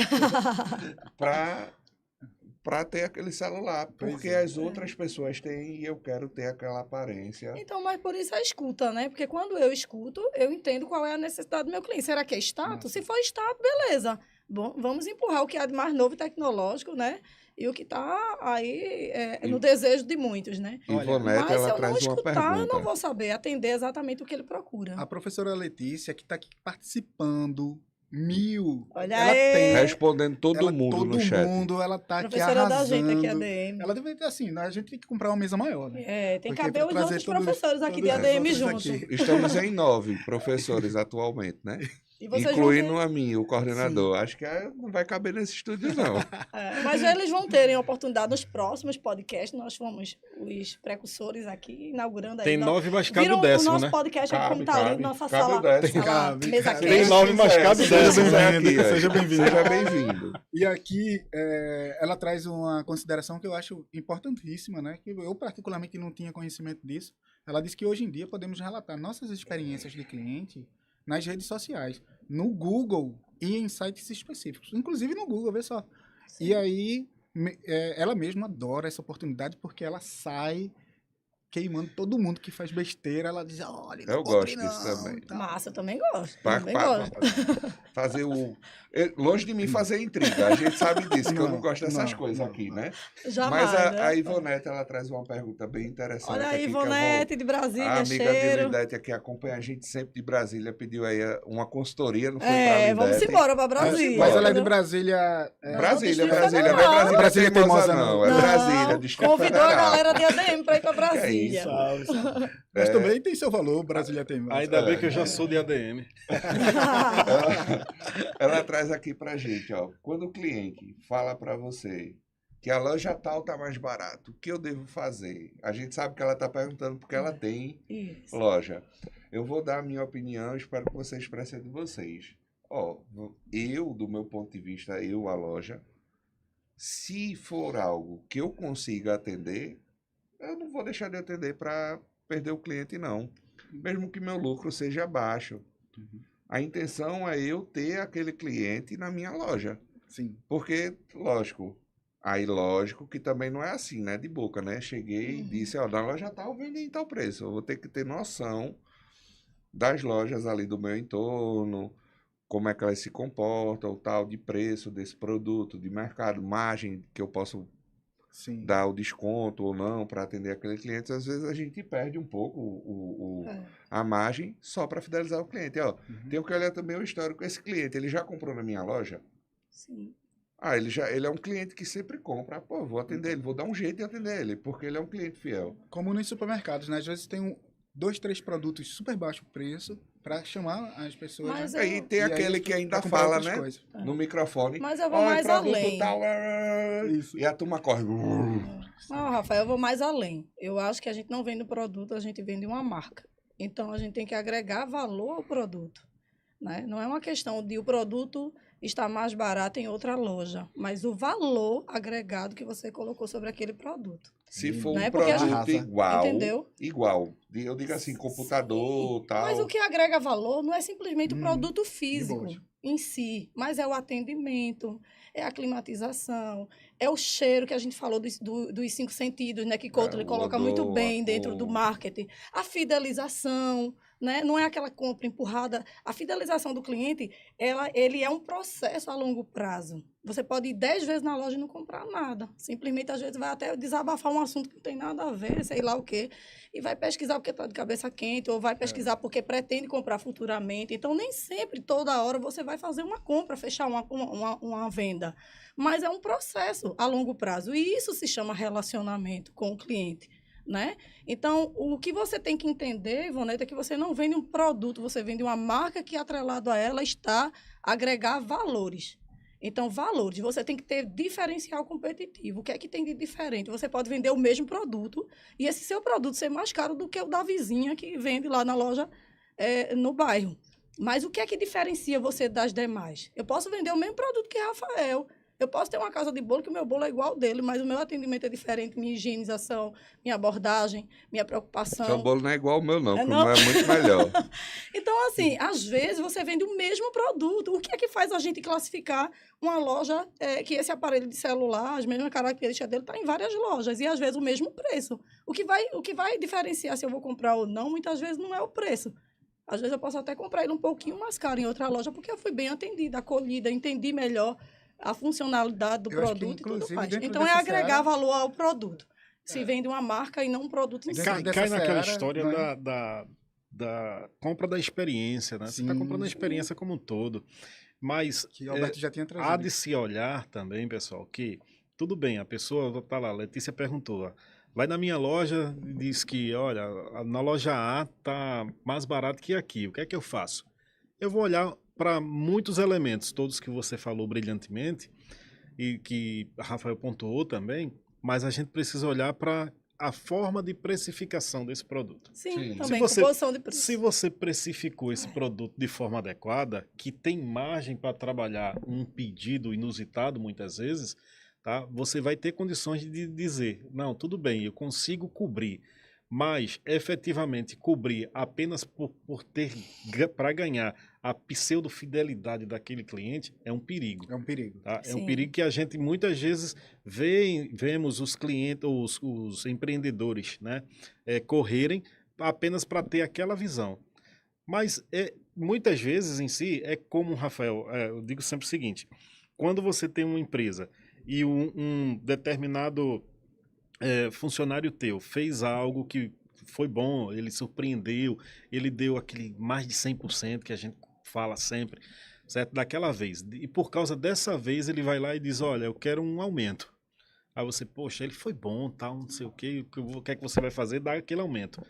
pra ter aquele celular. Pois Porque é. as outras pessoas têm e eu quero ter aquela aparência. Então, mas por isso a escuta, né? Porque quando eu escuto, eu entendo qual é a necessidade do meu cliente. Será que é status? Se for status, beleza. Bom, vamos empurrar o que há de mais novo e tecnológico, né? E o que está aí no desejo de muitos, né? Ivonete, Mas ela se eu não traz uma escutar, eu pergunta. não vou saber atender exatamente o que ele procura. A professora Letícia, que está aqui participando, 1000. Olha ela aí. tem. Respondendo todo mundo todo no chat. mundo, ela tá aqui Professora da arrasando. gente aqui, ADM. Ela deve ter assim, né? A gente tem que comprar uma mesa maior, né? Tem que Porque caber pra os trazer outros todos- professores aqui de todos os ADM outros junto. aqui. Estamos em 9 professores atualmente, né? E vocês Incluindo vão ter... a mim, o coordenador. Acho que não vai caber nesse estúdio, não. Mas eles vão terem a oportunidade nos próximos podcasts. Nós fomos os precursores aqui, inaugurando aí. Tem 9, mas cabe Viram o 10º, o nosso né? podcast aqui, como tá Cabe, lindo, nossa cabe sala, o 10º. Cabe, mesa cabe. Tem cast. 9, mas cabe Seja 10. bem-vindo. Seja bem-vindo. Seja bem-vindo. E aqui ela traz uma consideração que eu acho importantíssima, né? Que eu particularmente não tinha conhecimento disso. Ela diz que hoje em dia podemos relatar nossas experiências de cliente nas redes sociais, no Google e em sites específicos. Inclusive no Google, vê só. E aí ela mesma adora essa oportunidade porque ela sai queimando todo mundo que faz besteira. Ela diz, olha, não Eu compre gosto disso não, também. e tal. Massa, eu também gosto. Pra- Também pra- gosto. Fazer o. Longe de mim fazer intriga. A gente sabe disso, que eu não gosto dessas Não, coisas não, aqui, não. né? Jamais, Mas né? a Ivonete, ela traz uma pergunta bem interessante. Olha aí, aqui, que eu vou- Ivonete de A Brasília, amiga de cheiro. Lidete que acompanha a gente sempre de Brasília pediu aí uma consultoria, não foi pra É, Lidete. vamos embora pra Brasília. Mas ela é de entendeu? Brasília. Não, Brasília, Distrito Brasília. Não é Federal. Brasília, Brasília teimosa, teimosa, não. não. É Não, Brasília, Distrito convidou a Federal. galera de ADM pra ir pra Brasília. isso? Salve, salve. Mas É. também tem seu valor, Brasília tem mais. Ainda bem que eu já sou de ADM. Ela traz aqui pra gente, ó. Quando o cliente fala pra você que a loja tal tá mais barato, o que eu devo fazer? A gente sabe que ela tá perguntando porque ela tem Isso. loja. Eu vou dar a minha opinião, espero que vocês expressem a de vocês. Ó, eu, do meu ponto de vista, a loja, se for algo que eu consiga atender, eu não vou deixar de atender para perder o cliente, não. Mesmo que meu lucro seja baixo. A intenção é eu ter aquele cliente na minha loja. Sim. Porque, lógico, aí lógico que também não é assim, né? De boca, né? Cheguei e disse, ó, na loja tal, vende em tal preço. Eu vou ter que ter noção das lojas ali do meu entorno, como é que elas se comportam, o tal de preço desse produto, de mercado, margem que eu posso Sim. dar o desconto ou não para atender aquele cliente. Às vezes a gente perde um pouco a margem só para fidelizar o cliente. Ó, tenho que olhar também o histórico. Esse cliente, ele já comprou na minha loja? Sim. Ah, ele é um cliente que sempre compra. Pô, vou atender ele, vou dar um jeito de atender ele, porque ele é um cliente fiel. Como nos supermercados, né? Às vezes tem 2, 3 produtos super baixo preço para chamar as pessoas. Mas né? Aí tem E aí aquele que ainda vai comprar fala, outras né? coisas. No microfone. Mas eu vou "Olha, mais produto além. tal, Isso. e a turma corre. Não, Rafael, eu vou mais além. Eu acho que a gente não vende um produto, a gente vende uma marca. Então, a gente tem que agregar valor ao produto. Né? Não é uma questão de o produto estar mais barato em outra loja, mas o valor agregado que você colocou sobre aquele produto. Se for Não um é porque a produto gente- igual, Entendeu? igual. Eu digo assim, computador, tal. Mas o que agrega valor não é simplesmente o produto físico boa. em si, mas é o atendimento, é a climatização, é o cheiro que a gente falou dos 5 sentidos, né? Que Kotler o coloca odor, muito a bem dentro do cor. marketing. A fidelização, né? Não é aquela compra empurrada. A fidelização do cliente, ele é um processo a longo prazo. Você pode ir 10 vezes na loja e não comprar nada. Simplesmente, às vezes, vai até desabafar um assunto que não tem nada a ver, sei lá o quê. E vai pesquisar porque está de cabeça quente, ou vai pesquisar porque pretende comprar futuramente. Então, nem sempre, toda hora, você vai fazer uma compra, fechar uma venda. Mas é um processo a longo prazo. E isso se chama relacionamento com o cliente. Né? Então, o que você tem que entender, Ivonete, é que você não vende um produto, você vende uma marca que, atrelado a ela, está a agregar valores. Então, valores, você tem que ter diferencial competitivo. O que é que tem de diferente? Você pode vender o mesmo produto e esse seu produto ser mais caro do que o da vizinha que vende lá na loja no bairro. Mas o que é que diferencia você das demais? Eu posso vender o mesmo produto que Rafael. Eu posso ter uma casa de bolo que o meu bolo é igual ao dele, mas o meu atendimento é diferente, minha higienização, minha abordagem, minha preocupação. Seu bolo não é igual ao meu, não, porque não? o meu é muito melhor. Então, assim, às vezes você vende o mesmo produto. O que é que faz a gente classificar uma loja que esse aparelho de celular, as mesmas características dele, está em várias lojas, e às vezes o mesmo preço. O que vai diferenciar se eu vou comprar ou não, muitas vezes não é o preço. Às vezes eu posso até comprar ele um pouquinho mais caro em outra loja, porque eu fui bem atendida, acolhida, entendi melhor a funcionalidade do Eu acho que, produto e tudo inclusive, mais. dentro Então, é dessa agregar seara- valor ao produto. Se vende uma marca e não um produto em si. Dentro dessa Cai naquela seara, história né? da compra da experiência, né? Você está Sim. comprando a experiência como um todo. Mas Que o Alberto já tinha há trazido. de se olhar também, pessoal, que tudo bem, a pessoa tá lá, a Letícia perguntou, ó, vai na minha loja e diz que, olha, na loja A tá mais barato que aqui, o que é que eu faço? Eu vou olhar para muitos elementos, todos que você falou brilhantemente, e que Rafael pontuou também, mas a gente precisa olhar para a forma de precificação desse produto. Sim, Sim. também, Se você- composição de preço. Se você precificou esse produto de forma adequada, que tem margem para trabalhar um pedido inusitado muitas vezes, tá? Você vai ter condições de dizer, não, tudo bem, eu consigo cobrir, mas efetivamente cobrir apenas por ter para ganhar a pseudo-fidelidade daquele cliente é um perigo. É um perigo. Tá? É um Sim. perigo que a gente muitas vezes vemos os clientes, os empreendedores, né, correrem apenas para ter aquela visão. Mas muitas vezes em si é como, Rafael, eu digo sempre o seguinte: quando você tem uma empresa e um determinado funcionário teu fez algo que foi bom, ele surpreendeu, ele deu aquele mais de 100% que a gente fala sempre, certo? Daquela vez. E por causa dessa vez ele vai lá e diz, olha, eu quero um aumento. Aí você, poxa, ele foi bom, tal, não sei o que é que você vai fazer? Dá aquele aumento.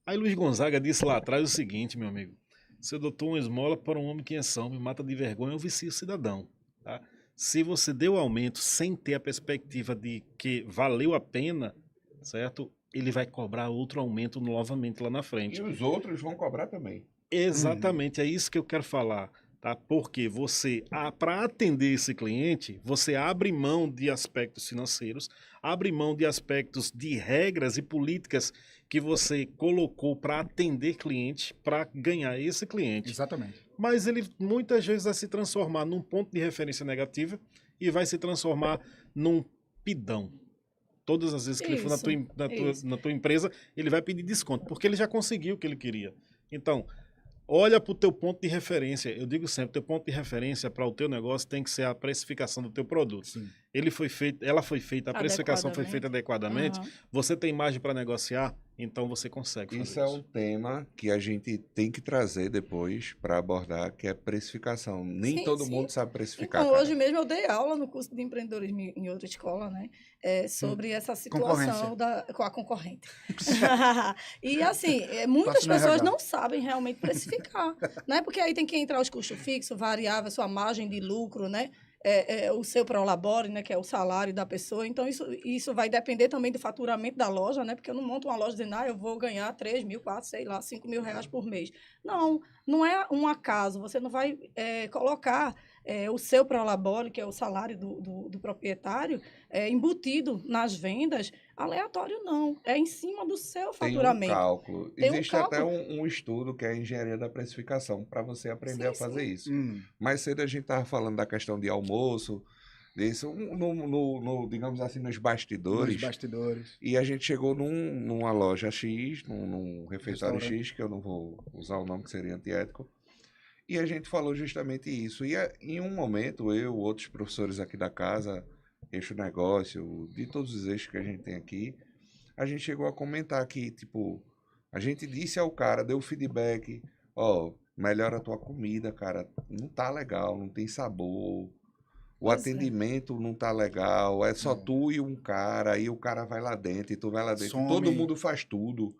Aí Luiz Gonzaga disse lá atrás o seguinte, meu amigo: se eu dou uma esmola para um homem que é são, me mata de vergonha, eu vicio o cidadão. Tá? Se você deu aumento sem ter a perspectiva de que valeu a pena, certo? Ele vai cobrar outro aumento novamente lá na frente. E os outros vão cobrar também. Exatamente, é isso que eu quero falar. Tá? Porque você, para atender esse cliente, você abre mão de aspectos financeiros, abre mão de aspectos de regras e políticas que você colocou para atender cliente, para ganhar esse cliente. Exatamente. Mas ele muitas vezes vai se transformar num ponto de referência negativa e vai se transformar num pidão. Todas as vezes que ele for na tua empresa, ele vai pedir desconto, porque ele já conseguiu o que ele queria. Então, olha para o teu ponto de referência. Eu digo sempre, teu ponto de referência para o teu negócio tem que ser a precificação do teu produto. Sim. Ela foi feita, a precificação foi feita adequadamente. Uhum. Você tem margem para negociar, então você consegue fazer Isso é um tema que a gente tem que trazer depois para abordar, que é precificação. Nem Sim, todo sim. mundo sabe precificar. Então, cara. hoje mesmo eu dei aula no curso de empreendedorismo em outra escola, né? Sobre essa situação Concorrência. com a concorrente. E assim, muitas Passo no pessoas RH. não sabem realmente precificar, né? Porque aí tem que entrar os custos fixos, variável, sua margem de lucro, né? O seu prolabore, né? Que é o salário da pessoa. Então, isso vai depender também do faturamento da loja, né? Porque eu não monto uma loja dizendo, eu vou ganhar 3 mil, 4, sei lá, 5 mil reais por mês. Não, não é um acaso. Você não vai colocar o seu prolabore, que é o salário do proprietário, embutido nas vendas, aleatório não. É em cima do seu Tem um faturamento. cálculo. Tem um Existe até cálculo. um estudo que é a engenharia da precificação, para você aprender Sim, a fazer sim. isso. Mais cedo a gente estava falando da questão de almoço, disso, digamos assim, nos bastidores. Dos bastidores. E a gente chegou numa loja X, num refeitório Restaurante. X, que eu não vou usar o nome que seria antiético. E a gente falou justamente isso. E em um momento, eu, outros professores aqui da casa, Eixo Negócio, de todos os eixos que a gente tem aqui, a gente chegou a comentar que, tipo, a gente disse ao cara, deu feedback, melhora a tua comida, cara, não tá legal, não tem sabor, o Pois é. atendimento não tá legal, é só tu e um cara, aí o cara vai lá dentro e tu vai lá dentro, Some. todo mundo faz tudo.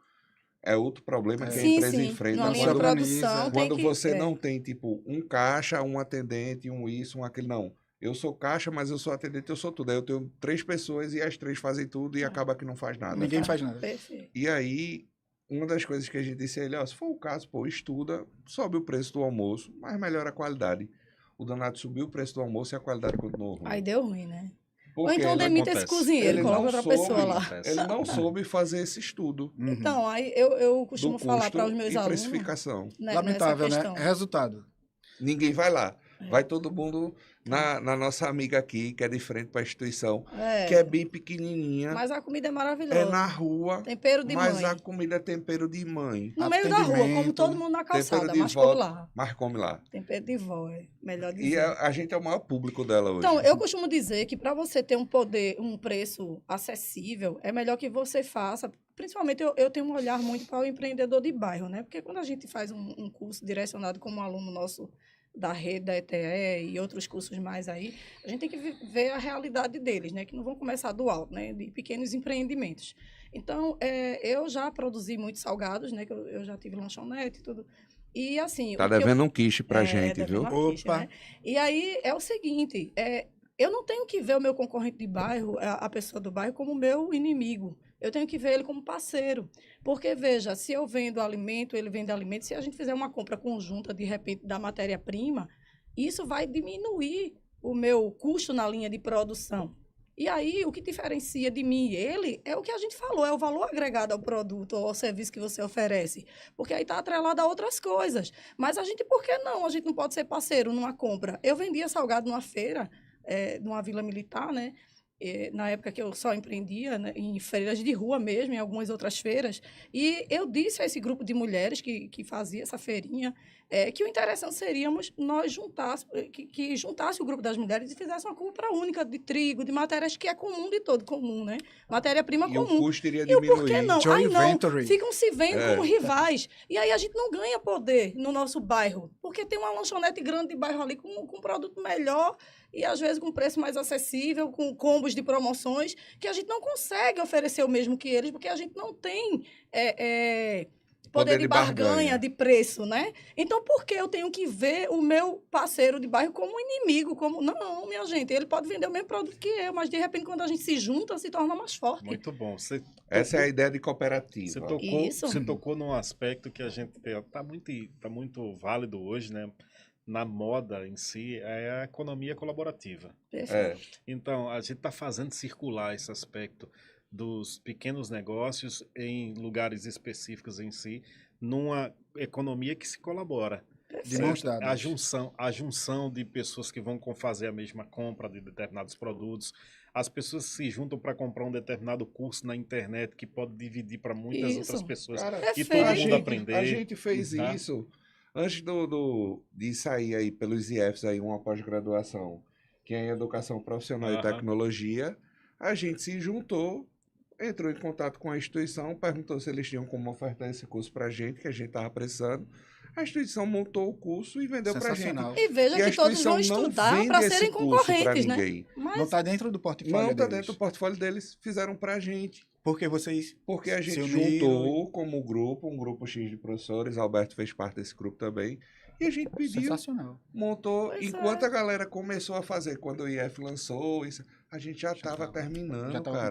É outro problema que a Sim, empresa sim. enfrenta Numa linha de quando- produção tem quando que... você não tem, tipo, um caixa, um atendente, um isso, um aquele, não. Eu sou caixa, mas eu sou atendente, eu sou tudo. Aí eu tenho 3 pessoas e as 3 fazem tudo e acaba que não faz nada. Ninguém faz nada. Perfeito. E aí, uma das coisas que a gente disse a ele, se for o caso, estuda, sobe o preço do almoço, mas melhora a qualidade. O danado subiu o preço do almoço e a qualidade continuou ruim. Aí deu ruim, né? Ou Porque então ele- demita esse acontece. cozinheiro, ele coloca não outra soube, pessoa lá. Ele não soube fazer esse estudo Uhum. Então, aí eu do costumo falar custo para os meus e alunos, precificação. né, Lamentável, nessa né? questão. Resultado. Ninguém vai lá. Vai todo mundo na nossa amiga aqui, que é de frente para a instituição, que é bem pequenininha, Mas a comida é é maravilhosa. na rua, Tempero de mas mãe. a comida é tempero de mãe. No meio da rua, como atendimento, todo mundo na calçada, Tempero de mas come vó, lá. mas come lá. Tempero de vó, melhor E dizer. a gente é o maior público dela hoje. Então, eu costumo dizer que para você ter um preço acessível, é melhor que você faça. Principalmente, eu tenho um olhar muito para o empreendedor de bairro, né? Porque quando a gente faz um curso direcionado como aluno nosso da rede da ETE e outros cursos mais aí, a gente tem que ver a realidade deles, né? Que não vão começar do alto, né? De pequenos empreendimentos. Então, eu já produzi muitos salgados, né? Que eu já tive lanchonete e tudo. E assim... Tá o que eu- devendo um quiche pra gente, devendo viu? uma quiche, Opa. né? E aí é o seguinte, eu não tenho que ver o meu concorrente de bairro, a pessoa do bairro, como meu inimigo. Eu tenho que ver ele como parceiro. Porque, veja, se eu vendo alimento, ele vende alimento, se a gente fizer uma compra conjunta, de repente, da matéria-prima, isso vai diminuir o meu custo na linha de produção. E aí, o que diferencia de mim e ele é o que a gente falou, é o valor agregado ao produto ou ao serviço que você oferece. Porque aí está atrelado a outras coisas. Mas a gente, por que não? A gente não pode ser parceiro numa compra. Eu vendia salgado numa feira, numa vila militar, né? Na época que eu só empreendia, né, em feiras de rua mesmo, em algumas outras feiras, e eu disse a esse grupo de mulheres que fazia essa feirinha, que o interessante seríamos nós que juntasse o grupo das mulheres e fizesse uma compra única de trigo, de matérias que é comum de todo, comum, né? Matéria-prima E comum. o custo iria E o porquê diminuir. não? Joint Aí não, venture. ficam se vendo como rivais. E aí a gente não ganha poder no nosso bairro, porque tem uma lanchonete grande de bairro ali com um produto melhor e às vezes com preço mais acessível, com combos de promoções, que a gente não consegue oferecer o mesmo que eles, porque a gente não tem poder de barganha, de preço, né? Então, por que eu tenho que ver o meu parceiro de bairro como inimigo? Não, minha gente, ele pode vender o mesmo produto que eu, mas de repente, quando a gente se junta, se torna mais forte. Muito bom. Essa é a ideia de cooperativa. Você tocou num aspecto que a gente tá muito válido hoje, né? Na moda em si, é a economia colaborativa. Então, a gente está fazendo circular esse aspecto dos pequenos negócios em lugares específicos em si, numa economia que se colabora. De mãos dadas. A junção de pessoas que vão fazer a mesma compra de determinados produtos, as pessoas se juntam para comprar um determinado curso na internet que pode dividir para muitas outras pessoas. Cara, e todo mundo aprender. A gente fez isso antes de sair aí pelos IFs aí uma pós-graduação, que é em Educação Profissional e Tecnologia. A gente se juntou, entrou em contato com a instituição, perguntou se eles tinham como ofertar esse curso para a gente, que a gente estava precisando. A instituição montou o curso e vendeu para a gente. E veja que todos vão estudar para serem concorrentes, né? Mas não está dentro do portfólio deles. Não está dentro do portfólio deles, fizeram para a gente. Porque a gente juntou como grupo, um grupo X de professores, Alberto fez parte desse grupo também, e a gente pediu, sensacional. Montou, enquanto a galera começou a fazer, quando o IF lançou, isso, a gente já estava terminando, já tava cara.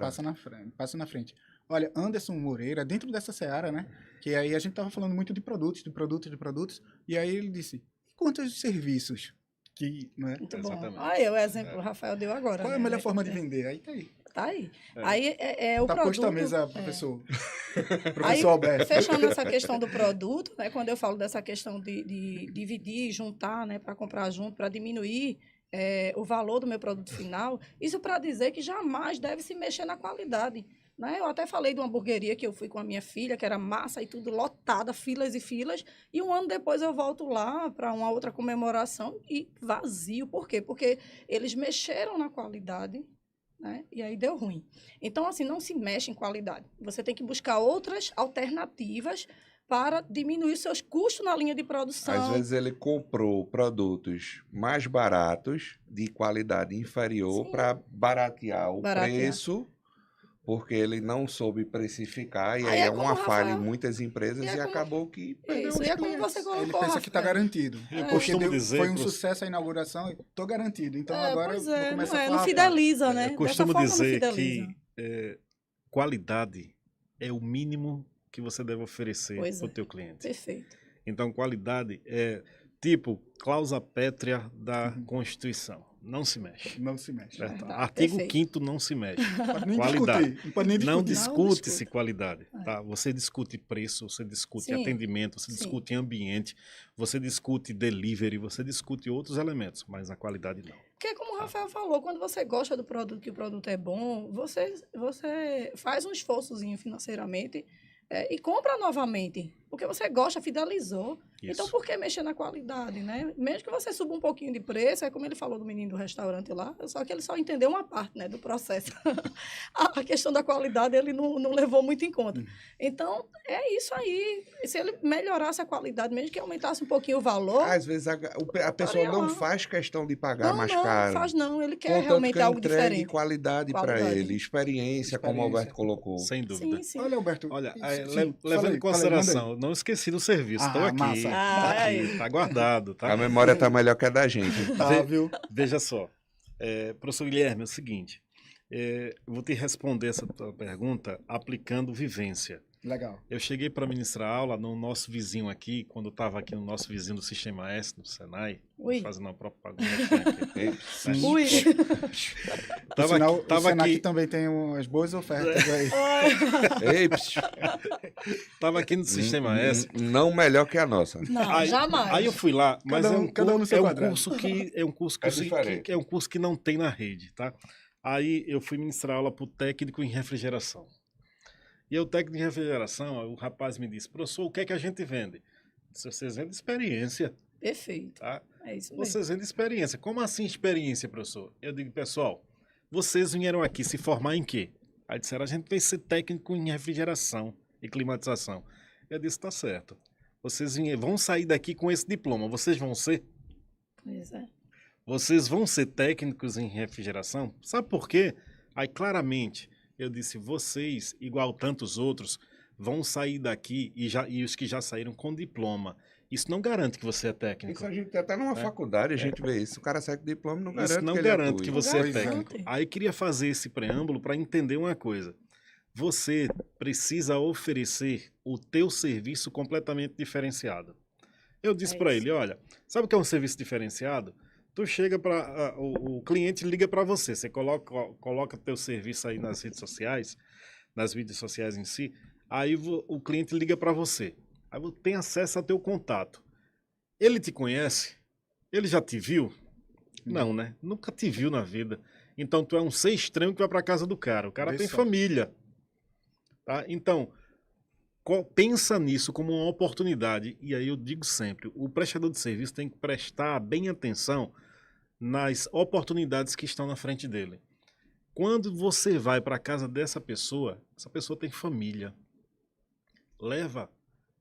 Passa na frente. Olha, Anderson Moreira, dentro dessa seara, né, que aí a gente estava falando muito de produtos, e aí ele disse, quantos serviços? Que, não é? Muito bom. Aí o exemplo o Rafael deu agora. Qual é a melhor forma de vender? Aí tá aí. Tá aí. Aí é o tá produto... posto à mesa, professor. Professor Alberto. Fechando essa questão do produto, né, quando eu falo dessa questão de dividir, juntar, né, para comprar junto, para diminuir o valor do meu produto final, isso para dizer que jamais deve se mexer na qualidade. Né? Eu até falei de uma hamburgueria que eu fui com a minha filha, que era massa e tudo lotada, filas e filas, e um ano depois eu volto lá para uma outra comemoração e vazio. Por quê? Porque eles mexeram na qualidade, né? E aí deu ruim. Então, assim, não se mexe em qualidade. Você tem que buscar outras alternativas para diminuir seus custos na linha de produção. Às vezes ele comprou produtos mais baratos, de qualidade inferior, para baratear o preço, porque ele não soube precificar, e aí é uma falha em muitas empresas, e acabou que perdeu os clientes. Como você colocou, ele pensa que está garantido. Foi um que sucesso a inauguração, estou garantido. Então agora eu vou começar a falar. Não fideliza, né? Eu costumo dizer que qualidade é o mínimo que você deve oferecer para o teu cliente. Perfeito. Então, qualidade é tipo cláusula pétrea da Constituição. Não se mexe. Não se mexe. Artigo 5º não se mexe. Qualidade. Não discute-se qualidade. Tá? Você discute preço, você discute atendimento, você discute ambiente, você discute delivery, você discute outros elementos, mas a qualidade não. Porque, como o Rafael falou, quando você gosta do produto, que o produto é bom, você faz um esforçozinho financeiramente e compra novamente. Porque você gosta, fidelizou. Isso. Então, por que mexer na qualidade, né? Mesmo que você suba um pouquinho de preço, é como ele falou do menino do restaurante lá, só que ele só entendeu uma parte, né, do processo. A questão da qualidade ele não levou muito em conta. Então, é isso aí. Se ele melhorasse a qualidade, mesmo que aumentasse um pouquinho o valor... Às vezes a pessoa não faz questão de pagar mais caro. Não faz não. Ele quer realmente algo diferente. Qualidade para ele, experiência, como o Alberto colocou. Sem dúvida. Sim. Olha, Alberto... levando em consideração, não esqueci do serviço. Estou aqui. Tá guardado. Tá? A memória tá melhor que a da gente. Veja só. Professor Guilherme, é o seguinte. Vou te responder essa tua pergunta aplicando vivência. Legal. Eu cheguei para ministrar aula no nosso vizinho aqui, quando eu estava aqui no nosso vizinho do Sistema S, no Senai, Ui. fazendo uma propaganda aqui. Sim. Ui. Por sinal, o tava Senac aqui, também tem umas boas ofertas aí. Ei, psiu, tava aqui no Sistema S. não melhor que a nossa. Não, Aí, jamais. aí eu fui lá, mas Cada um no seu quadrado. é um curso que, É diferente. é um curso que não tem na rede, tá? Aí eu fui ministrar aula para o técnico em refrigeração. E o técnico de refrigeração, o rapaz me disse, professor, o que é que a gente vende? Se vocês vendem experiência, Perfeito. tá? É isso mesmo. Vocês vendem experiência. Como assim experiência, professor? Eu digo, pessoal, vocês vieram aqui se formar em quê? Aí disseram, a gente vai ser técnico em refrigeração e climatização. Eu disse, tá certo. Vocês vão sair daqui com esse diploma. Vocês vão ser? Pois é. Vocês vão ser técnicos em refrigeração? Sabe por quê? Aí, claramente, eu disse, vocês, igual tantos outros, vão sair daqui e os que já saíram com diploma. Isso não garante que você é técnico. Isso a gente até numa faculdade, a gente vê isso. O cara sai com diploma, não garante Isso não que ele garante atue. que você é Pois é. técnico. Aí queria fazer esse preâmbulo para entender uma coisa. Você precisa oferecer o teu serviço completamente diferenciado. Eu disse É para isso. ele, olha, sabe o que é um serviço diferenciado? Tu chega para o cliente liga para você, você coloca teu serviço aí nas redes sociais, nas mídias sociais em si, aí o cliente liga para você. Aí você tem acesso ao teu contato. Ele te conhece? Ele já te viu? Não, né? Nunca te viu na vida. Então tu é um ser estranho que vai para casa do cara. O cara Vê tem só. família. Tá? Então, pensa nisso como uma oportunidade. E aí eu digo sempre, o prestador de serviço tem que prestar bem atenção nas oportunidades que estão na frente dele. Quando você vai para a casa dessa pessoa, essa pessoa tem família. Leva,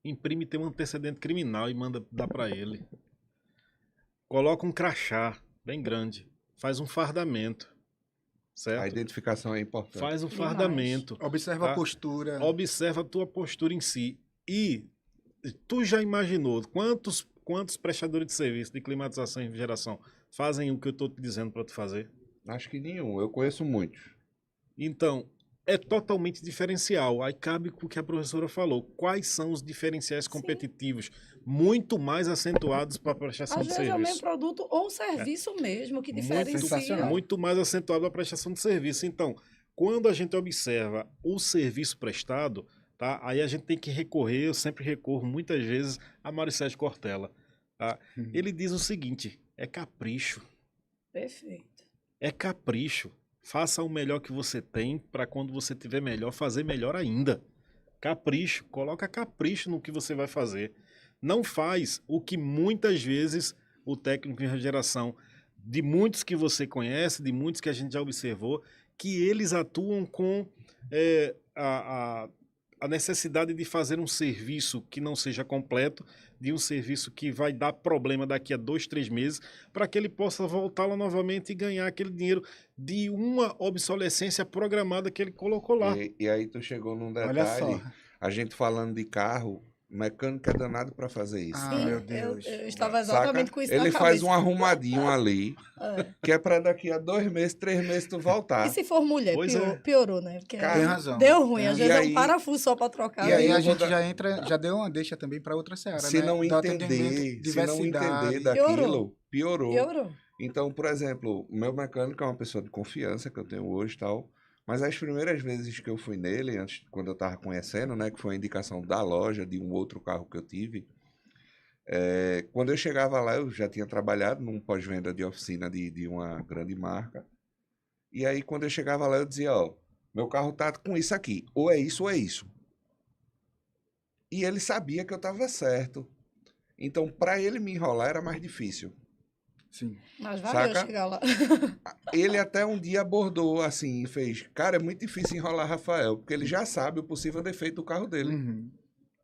imprime teu antecedente criminal e manda dar para ele. Coloca um crachá bem grande, faz um fardamento, certo? A identificação é importante. Faz um Demais. fardamento. Observa Tá? a postura. Observa a tua postura em si. E tu já imaginou quantos prestadores de serviço de climatização e refrigeração fazem o que eu estou te dizendo para tu fazer? Acho que nenhum, eu conheço muitos. Então, é totalmente diferencial. Aí cabe com o que a professora falou. Quais são os diferenciais competitivos muito mais acentuados para a prestação Às de vezes é o mesmo serviço? produto ou serviço mesmo que diferencia. sensacional. Muito mais acentuado para a prestação de serviço. Então, quando a gente observa o serviço prestado, tá? Aí a gente tem que recorrer, eu sempre recorro muitas vezes a Mário Sérgio Cortella. Tá? Ele diz o seguinte, é capricho. Perfeito. É capricho. Faça o melhor que você tem para quando você tiver melhor, fazer melhor ainda. Capricho. Coloca capricho no que você vai fazer. Não faz o que muitas vezes o técnico em refrigeração, de muitos que você conhece, de muitos que a gente já observou, que eles atuam com a necessidade de fazer um serviço que não seja completo, de um serviço que vai dar problema daqui a 2, 3 meses, para que ele possa voltar lá novamente e ganhar aquele dinheiro de uma obsolescência programada que ele colocou lá. E aí tu chegou num Olha detalhe, só. a gente falando de carro, o mecânico é danado para fazer isso. Ah, Sim, meu Deus. eu estava Saca? exatamente com isso Ele na faz cabeça. um arrumadinho ali, É. que é para daqui a 2 meses, 3 meses tu voltar. E se for mulher, Pois é. piorou, né? Porque Cara, Tem razão. deu ruim, Tem às razão. vezes E é aí- um parafuso só para trocar. E aí eu a vou gente dar- já deu uma deixa também para outra seara, Se né? não Do atendimento, entender, diversidade. daquilo, piorou. Piorou. Então, por exemplo, o meu mecânico é uma pessoa de confiança que eu tenho hoje e tal, mas as primeiras vezes que eu fui nele, antes, quando eu estava conhecendo, né, que foi a indicação da loja, de um outro carro que eu tive, quando eu chegava lá, eu já tinha trabalhado num pós-venda de oficina de uma grande marca, e aí quando eu chegava lá, eu dizia, ó, meu carro tá com isso aqui, ou é isso ou é isso. E ele sabia que eu estava certo. Então, para ele me enrolar era mais difícil. Sim. Mas valeu Saca? chegar lá. Ele até um dia abordou assim e fez, cara, é muito difícil enrolar Rafael, porque ele já sabe o possível defeito do carro dele. Uhum.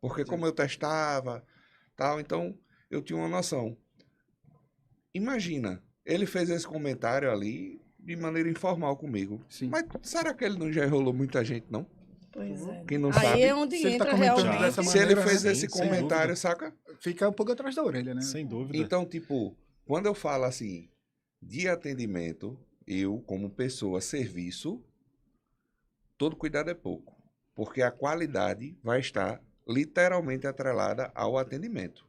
Porque como eu testava, tal, então eu tinha uma noção. Imagina, ele fez esse comentário ali de maneira informal comigo. Sim. Mas será que ele não já enrolou muita gente, não? Pois é. Quem não Aí sabe, é onde se ele tá entra comentando realmente. dessa Se ele maneira, fez sim, esse sem comentário, dúvida. saca? Fica um pouco atrás da orelha, né? Sem dúvida. Então, tipo, quando eu falo assim, de atendimento, eu, como pessoa, serviço, todo cuidado é pouco, porque a qualidade vai estar literalmente atrelada ao atendimento.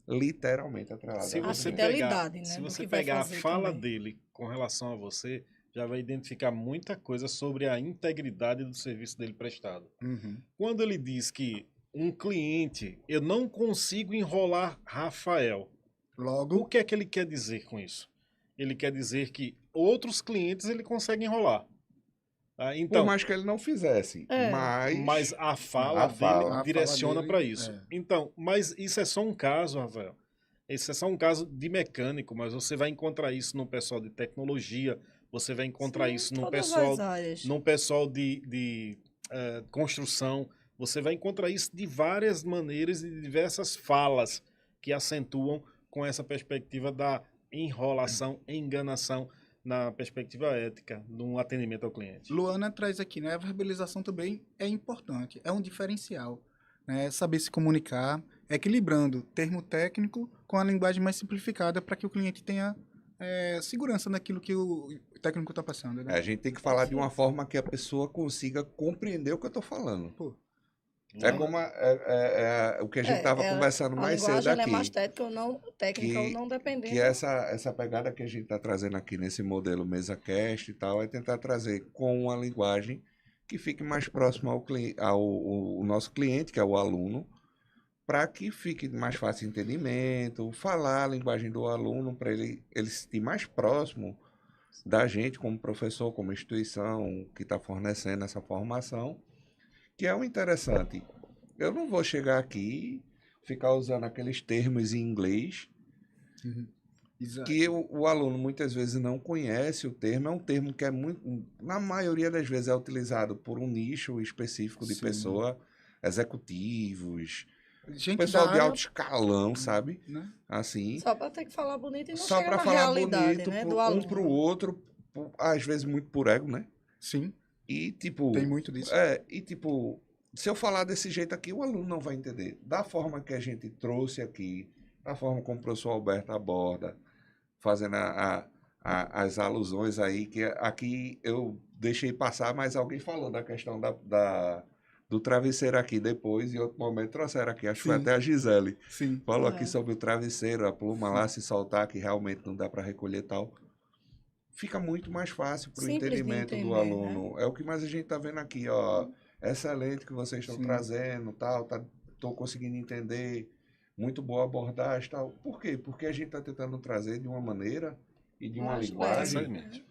Literalmente atrelada Se ao A você atendimento. fidelidade, né, se do você que vai pegar a fazer fala também. dele com relação a você, já vai identificar muita coisa sobre a integridade do serviço dele prestado. Uhum. Quando ele diz que um cliente, eu não consigo enrolar Rafael, o Logo, que é que ele quer dizer com isso? Ele quer dizer que outros clientes ele consegue enrolar. Tá? Por Então, mais que ele não fizesse, É. mas a fala a dele fala direciona dele, para isso. é. Então, mas isso é só um caso, Rafael. Esse é só um caso de mecânico, mas você vai encontrar isso no pessoal de tecnologia, você vai encontrar Sim, isso no todas pessoal, as áreas. de construção, você vai encontrar isso de várias maneiras e de diversas falas que acentuam com essa perspectiva da enrolação, enganação na perspectiva ética, no atendimento ao cliente. Luana traz aqui, né? A verbalização também é importante, é um diferencial. Né? Saber se comunicar, equilibrando termo técnico com a linguagem mais simplificada para que o cliente tenha segurança naquilo que o técnico está passando. Né? A gente tem que falar de uma forma que a pessoa consiga compreender o que eu estou falando. Pô, É como o que a gente estava conversando a mais cedo linguagem ela é aqui. mais técnica ou não dependendo. Que essa pegada que a gente está trazendo aqui nesse modelo MesaCast e tal, é tentar trazer com uma linguagem que fique mais próxima ao nosso cliente, que é o aluno, para que fique mais fácil entendimento, falar a linguagem do aluno, para ele se sentir mais próximo da gente como professor, como instituição que está fornecendo essa formação, que é o interessante. Eu não vou chegar aqui e ficar usando aqueles termos em inglês exato. que o aluno muitas vezes não conhece o termo. É um termo que na maioria das vezes é utilizado por um nicho específico de Sim. pessoa, executivos, Gente pessoal da de área, alto escalão, sabe? né? Assim, Só para ter que falar bonito e não só chegar para na falar realidade, bonito né, do um aluno. pro outro, às vezes muito por ego, né? Sim, E tipo, tem muito disso. se eu falar desse jeito aqui, o aluno não vai entender. Da forma que a gente trouxe aqui, da forma como o professor Alberto aborda, fazendo as alusões aí, que aqui eu deixei passar, mas alguém falou da questão do travesseiro aqui depois, em outro momento trouxeram aqui, acho que foi Sim. até a Gisele. Sim. Falou É. aqui sobre o travesseiro, a pluma lá se soltar, que realmente não dá para recolher e tal. Fica muito mais fácil para o Simples de entendimento do entender, aluno. É o que mais a gente está vendo aqui, ó. Excelente que vocês estão Sim. trazendo, tal, estou conseguindo entender, muito boa abordagem, tal. Por quê? Porque a gente está tentando trazer de uma maneira e de uma Mais linguagem leve. Necessariamente.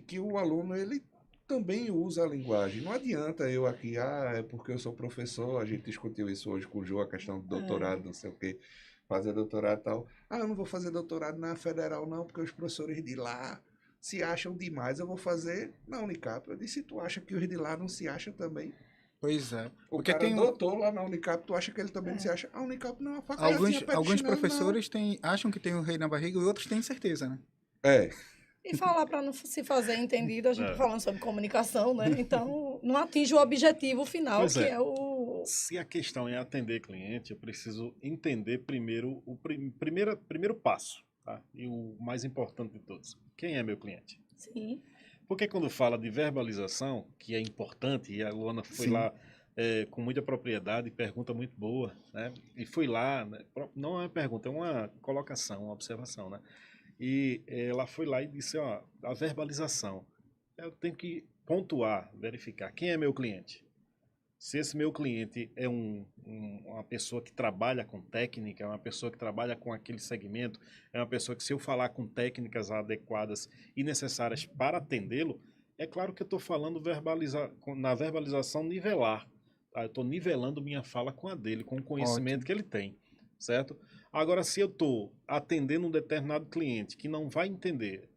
que o aluno ele também usa a linguagem. Não adianta eu aqui, é porque eu sou professor, a gente discutiu isso hoje com o João, a questão do doutorado, não sei o quê, fazer doutorado e tal. Eu não vou fazer doutorado na Federal não, porque os professores de lá se acham demais, eu vou fazer na Unicap. Eu disse, tu acha que os de lá não se acham também? Pois é. O Porque cara tem doutor lá na Unicap, tu acha que ele também não se acha? A Unicap não é uma faculdade. alguns professores acham que tem o rei na barriga e outros têm certeza, né? E falar para não se fazer entendido, a gente É. falando sobre comunicação, né? Então, não atinge o objetivo final, Pois que é. é o... Se a questão é atender cliente, eu preciso entender primeiro o primeiro passo, tá? E o mais importante de todos. Quem é meu cliente? Sim. Porque quando fala de verbalização, que é importante, e a Luana foi Sim. lá com muita propriedade, pergunta muito boa, né? E foi lá, né? Não é uma pergunta, é uma colocação, uma observação, né? E ela foi lá e disse, ó, a verbalização, eu tenho que pontuar, verificar quem é meu cliente. Se esse meu cliente é uma pessoa que trabalha com técnica, é uma pessoa que trabalha com aquele segmento, é uma pessoa que, se eu falar com técnicas adequadas e necessárias para atendê-lo, é claro que eu estou falando na verbalização nivelar. Tá? Eu estou nivelando minha fala com a dele, com o conhecimento que ele tem, certo? Agora, se eu estou atendendo um determinado cliente que não vai entender,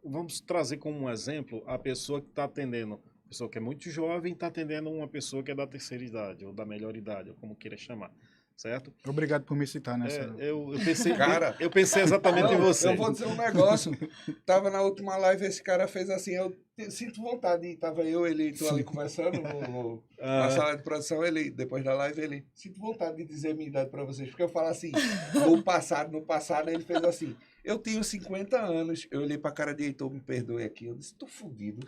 vamos trazer como um exemplo a pessoa que está atendendo, a pessoa que é muito jovem está atendendo uma pessoa que é da terceira idade, ou da melhor idade, ou como queira chamar, certo? Obrigado por me citar nessa. Eu pensei exatamente em você. Eu vou dizer um negócio. Tava na última live, esse cara fez assim, eu sinto vontade. Tava ele e tu ali conversando na sala de produção, depois da live, sinto vontade de dizer minha idade pra vocês. Porque eu falo assim, no passado, ele fez assim, Eu tenho 50 anos. Eu olhei pra cara de Heitor, me perdoe aqui. Eu disse, tô fudido.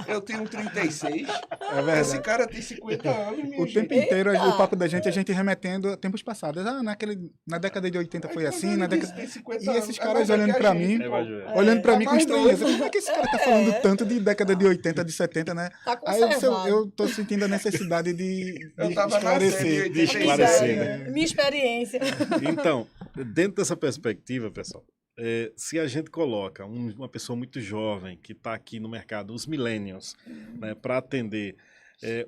Eu tenho 36. É verdade. Esse cara tem 50 anos, minha O tempo gente. inteiro, Eita! o papo da gente, a gente remetendo a tempos passados. na década de 80 foi Aí, assim, quando na ele década... disse, tem 50 E esses anos, caras mais velho olhando que a pra gente, mim, É, pô. vai ver. olhando pra Tá mim com mais estranheza. novo. Como é que esse cara tá falando tanto de década de 80, de 70, né? Tá Aí eu, conservado. tô sentindo a necessidade de Eu tava nascendo em esclarecer. De esclarecer, né? Minha experiência. Então, dentro dessa perspectiva, pessoal, se a gente coloca uma pessoa muito jovem que está aqui no mercado, os millennials, né, para atender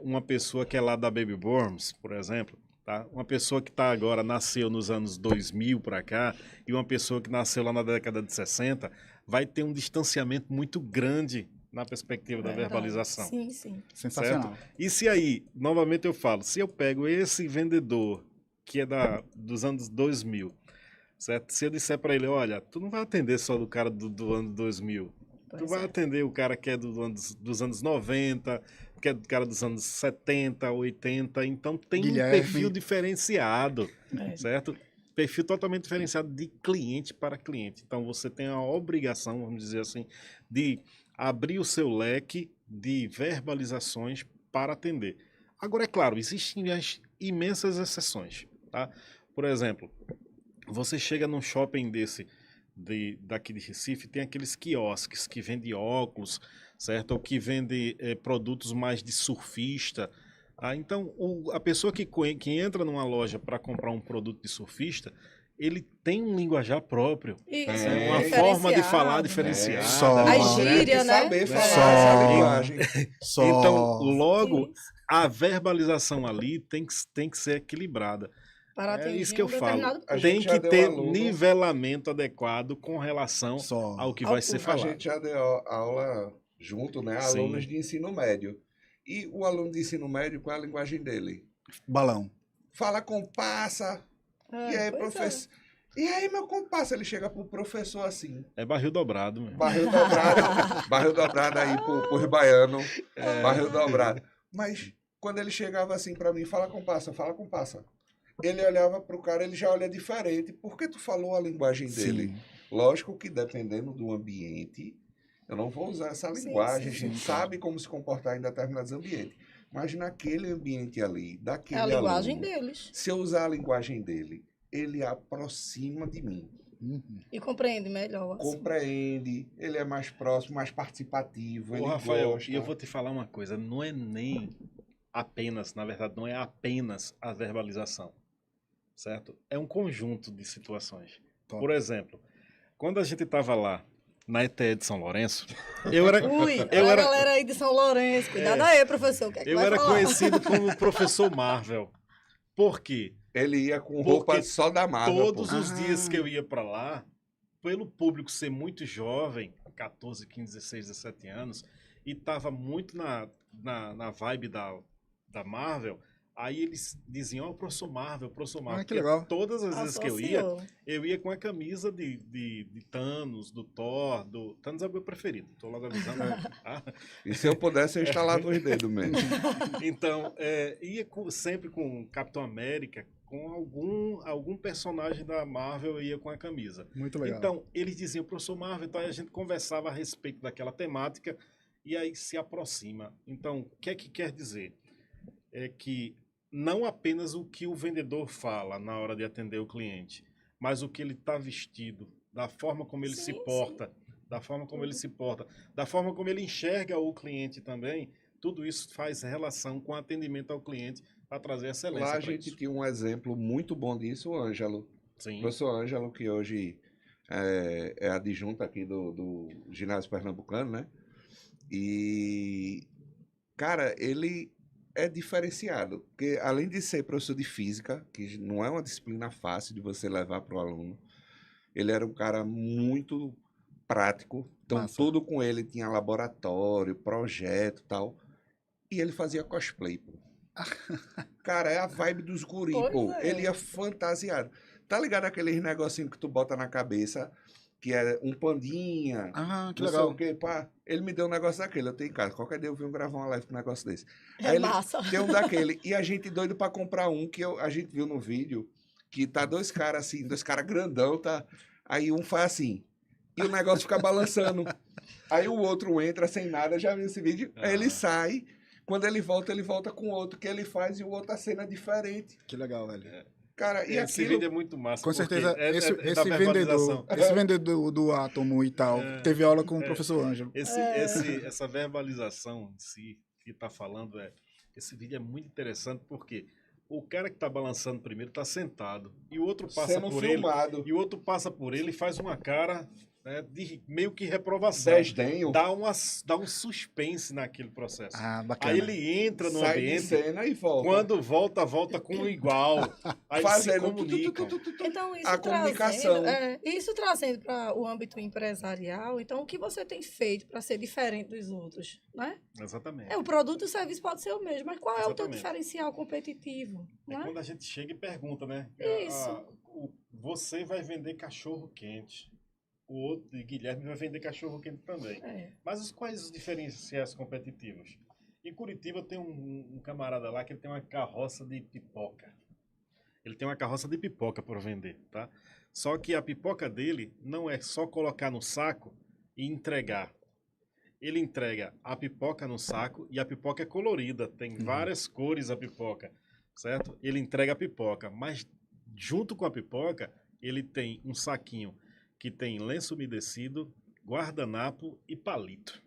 uma pessoa que é lá da Baby Booms, por exemplo, tá? Uma pessoa que tá agora, nasceu nos anos 2000 para cá, e uma pessoa que nasceu lá na década de 60, vai ter um distanciamento muito grande na perspectiva da Verdade. verbalização. Sim, sim. Sensacional. E se aí, novamente eu falo, se eu pego esse vendedor que é dos anos 2000, certo? Se eu disser para ele, olha, tu não vai atender só do cara do ano 2000, tu Pois vai é. atender o cara que é dos anos 90, que é do cara dos anos 70, 80, então tem Guilherme. um perfil diferenciado, É. certo? Perfil totalmente diferenciado de cliente para cliente. Então você tem a obrigação, vamos dizer assim, de abrir o seu leque de verbalizações para atender. Agora, é claro, existem as imensas exceções, tá? Por exemplo, você chega num shopping daqui de Recife, tem aqueles quiosques que vendem óculos, certo? Ou que vendem produtos mais de surfista. Ah, então, a pessoa que entra numa loja para comprar um produto de surfista, ele tem um linguajar próprio, Isso, É, uma diferenciado, forma de falar né? diferenciada. Só. As Tem que gírias, né? saber falar Só. essa linguagem. Só... Então, logo, Isso. a verbalização ali tem que ser equilibrada. Para É atingir isso que eu um falo. determinado A Tem gente já que deu ter aluno. nivelamento adequado com relação Só. ao que Ao vai ser público. A falado. gente já deu aula junto, né? Sim. Alunos de ensino médio. E o aluno de ensino médio, qual é a linguagem dele? Balão. Fala compassa. E aí, Pois professor? E aí, meu compassa? Ele chega pro professor assim. É barril dobrado, meu. Barril dobrado aí pros baianos. Barril dobrado. Mas quando ele chegava assim pra mim, fala compassa. Ele olhava pro cara, ele já olha diferente. Por que tu falou a linguagem dele? Sim. Lógico que dependendo do ambiente, eu não vou usar essa Sim, linguagem. sim, A gente sim. sabe como se comportar em determinados ambientes. Mas naquele ambiente ali, É daquele a linguagem aluno, deles. se eu usar a linguagem dele, ele aproxima de mim. Uhum. E compreende melhor. o assunto. Compreende, ele é mais próximo, mais participativo, Ô, ele Rafael, gosta. e eu vou te falar uma coisa, não é nem apenas, na verdade, não é apenas a verbalização, certo? É um conjunto de situações. Top. Por exemplo, quando a gente estava lá na ETE de São Lourenço, eu era, Ui, eu a era, galera aí de São Lourenço. Cuidado aí, professor. O que é que eu vai era falar? conhecido como professor Marvel. Por quê? Ele ia com Porque roupa só da Marvel. Todos pô. os dias que eu ia para lá, pelo público ser muito jovem, 14, 15, 16, 17 anos, e tava muito na vibe da Marvel, aí eles diziam, ó, professor Marvel, professor Marvel. que Porque legal. todas as vezes que Associou. eu ia com a camisa de Thanos, do Thor, Thanos é o meu preferido, tô logo avisando. Tá? E se eu pudesse, eu instalava os dedos mesmo. Então, ia sempre com Capitão América, com algum personagem da Marvel, eu ia com a camisa. Muito legal. Então, eles diziam, professor Marvel, então a gente conversava a respeito daquela temática e aí se aproxima. Então, o que é que quer dizer? É que não apenas o que o vendedor fala na hora de atender o cliente, mas o que ele está vestido, da forma como ele se Sim, porta, da forma como ele se porta, da forma como ele enxerga o cliente também, tudo isso faz relação com o atendimento ao cliente para trazer excelência. Lá a pra gente isso. tinha um exemplo muito bom disso, o Ângelo. Sim. O professor Ângelo, que hoje é adjunto aqui do ginásio pernambucano, né? E, cara, ele é diferenciado, porque além de ser professor de física, que não é uma disciplina fácil de você levar para o aluno, ele era um cara muito prático, então Massa. tudo com ele tinha laboratório, projeto e tal, e ele fazia cosplay, pô. Cara, é a vibe dos guri, Pois pô. é. Ele ia fantasiado. Tá ligado aqueles negocinho que tu bota na cabeça, que é um pandinha, Ah, que não sei legal. o quê, pá. Ele me deu um negócio daquele, eu tenho em casa. Qualquer dia eu venho gravar uma live com um negócio desse. É Aí ele massa. tem um daquele. E a gente doido pra comprar um, que a gente viu no vídeo, que tá dois caras assim, dois caras grandão, tá? Aí um faz assim, e o negócio fica balançando. Aí o outro entra sem nada, já viu esse vídeo? Aí ele sai, quando ele volta com outro, que ele faz e o outro a cena é diferente. Que legal, velho. Cara, e Esse aquilo... vídeo é muito massa. Com porque certeza, é esse, da esse verbalização. vendedor do Átomo e tal, teve aula com o professor Ângelo. Essa verbalização em si que tá falando, esse vídeo é muito interessante porque o cara que tá balançando primeiro tá sentado e o outro passa sendo por filmado. ele e o outro passa por ele e faz uma cara, né, de meio que reprovação. Desdenho. Dá um suspense naquele processo. Ah, bacana. Aí ele entra no Sai de ambiente, cena e volta. quando volta com o igual. Aí eles se Fazendo comunicam. Então, isso A comunicação. isso trazendo para o âmbito empresarial, então, o que você tem feito para ser diferente dos outros, né? Exatamente. O produto e o serviço pode ser o mesmo, mas qual é o teu Exatamente. diferencial competitivo, É né? quando a gente chega e pergunta, né? Isso. Você vai vender cachorro quente. O outro, Guilherme, vai vender cachorro quente também. É. Mas quais os diferenciais competitivos? Em Curitiba tem um camarada lá que ele tem uma carroça de pipoca. Ele tem uma carroça de pipoca para vender, tá? Só que a pipoca dele não é só colocar no saco e entregar. Ele entrega a pipoca no saco e a pipoca é colorida, tem várias cores a pipoca, certo? Ele entrega a pipoca, mas junto com a pipoca, ele tem um saquinho que tem lenço umedecido, guardanapo e palito.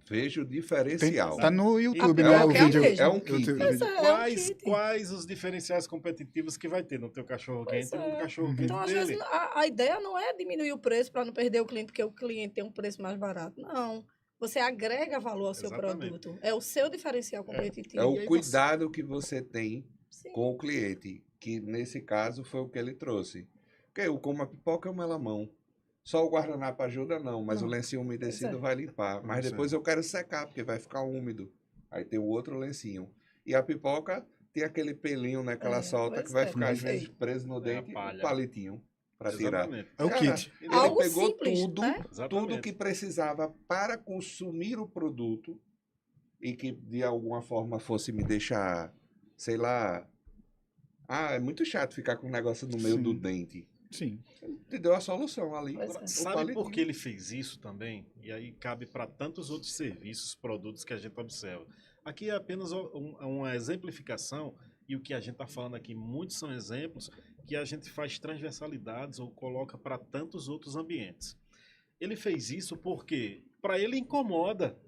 Veja o diferencial. Tá no YouTube, É né? o O que é vídeo. mesmo. É um kit. Pois é, kit. Quais os diferenciais competitivos que vai ter no teu cachorro quente e no cachorro quente Então, às dele? vezes, a ideia não é diminuir o preço para não perder o cliente, porque o cliente tem um preço mais barato. Não. Você agrega valor ao seu Exatamente. produto. É o seu diferencial competitivo. É E o aí cuidado que você tem Sim. com o cliente, que nesse caso foi o que ele trouxe. Porque eu como a pipoca é um melamão. Só o guardanapo ajuda, não, mas Não. o lencinho umedecido Pois é. vai limpar. Mas Isso depois eu quero secar, porque vai ficar úmido. Aí tem o outro lencinho. E a pipoca tem aquele pelinho, né, que ela solta, pois que vai é, ficar às vezes perfeito. preso no É a dente, palha. um palitinho para tirar. Exatamente. É o Cara, kit. Ele Algo pegou simples, tudo, né? tudo que precisava para consumir o produto e que de alguma forma fosse me deixar, sei lá, é muito chato ficar com um negócio no meio Sim. do dente. Sim. Te deu a solução ali. Pois é. o Sabe palitinho. por que ele fez isso também? E aí cabe para tantos outros serviços, produtos que a gente observa. Aqui é apenas uma exemplificação, e o que a gente está falando aqui, muitos são exemplos que a gente faz transversalidades ou coloca para tantos outros ambientes. Ele fez isso porque, para ele, incomoda.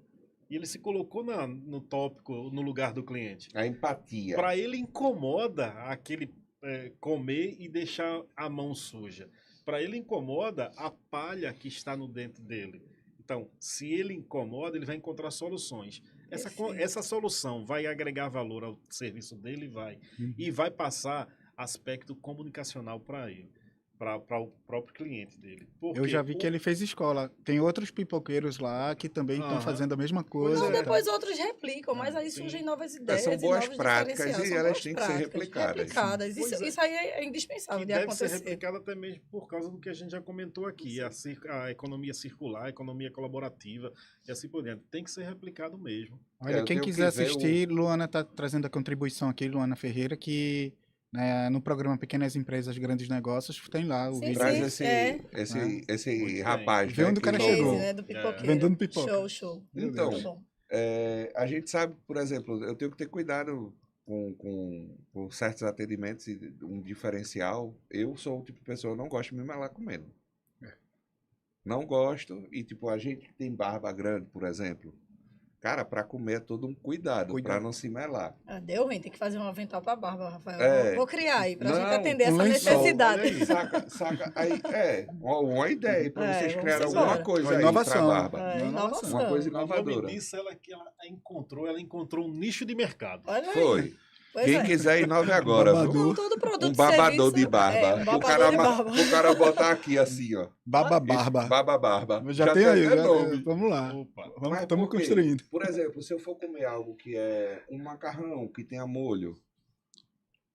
E ele se colocou no tópico, no lugar do cliente. A empatia. Para ele, incomoda aquele comer e deixar a mão suja. Para ele, incomoda a palha que está no dente dele. Então, se ele incomoda, ele vai encontrar soluções. Essa solução vai agregar valor ao serviço dele? Vai. E vai passar aspecto comunicacional para ele, para o próprio cliente dele. Eu já vi que ele fez escola. Tem outros pipoqueiros lá que também estão Aham. fazendo a mesma Pois coisa. Não, é. e tal. depois outros replicam, mas aí Sim. surgem novas ideias. São e boas novos práticas diferenciais. e São elas boas têm que ser práticas, replicadas. replicadas. Pois Isso, é. isso aí é indispensável Que de deve ser acontecer. replicado até mesmo por causa do que a gente já comentou aqui, a economia circular, a economia colaborativa e assim por diante. Tem que ser replicado mesmo. Olha, eu quem tenho quiser que ver assistir, Luana está trazendo a contribuição aqui, Luana Ferreira, que né, no programa Pequenas Empresas, Grandes Negócios, tem lá o Sim, vídeo. Traz sim. esse, É. esse, esse Muito bem. rapaz, Vê né, onde o que cara inovou. chegou. Case, né, do pipoqueiro. Vendendo pipoca. Show. Então, Muito bom. a gente sabe, por exemplo, eu tenho que ter cuidado com certos atendimentos e um diferencial. Eu sou o tipo de pessoa, eu não gosto de me melar comendo. Não gosto. E, tipo, a gente que tem barba grande, por exemplo, cara, para comer é todo um cuidado, para não se melar. Deu ruim, tem que fazer um avental pra barba, Rafael. É. Vou criar aí, pra Não, gente atender um essa lençol, necessidade. olha aí. Saca? Aí, uma ideia para vocês vamos criarem embora. alguma coisa Uma aí inovação. pra barba. Inovação. Uma coisa O nome inovadora. disso que ela encontrou um nicho de mercado. Olha aí. Foi. Pois Quem é. quiser inove agora, viu? Babador. Não, todo produto Um babador serviço, de barba. um O babador cara, de barba. o cara botar aqui assim, ó. Baba Barba. Baba barba. Já tem aí, até já- nome. vamos lá. Opa. Mas Estamos por quê? construindo. Por exemplo, se eu for comer algo que é um macarrão que tenha molho.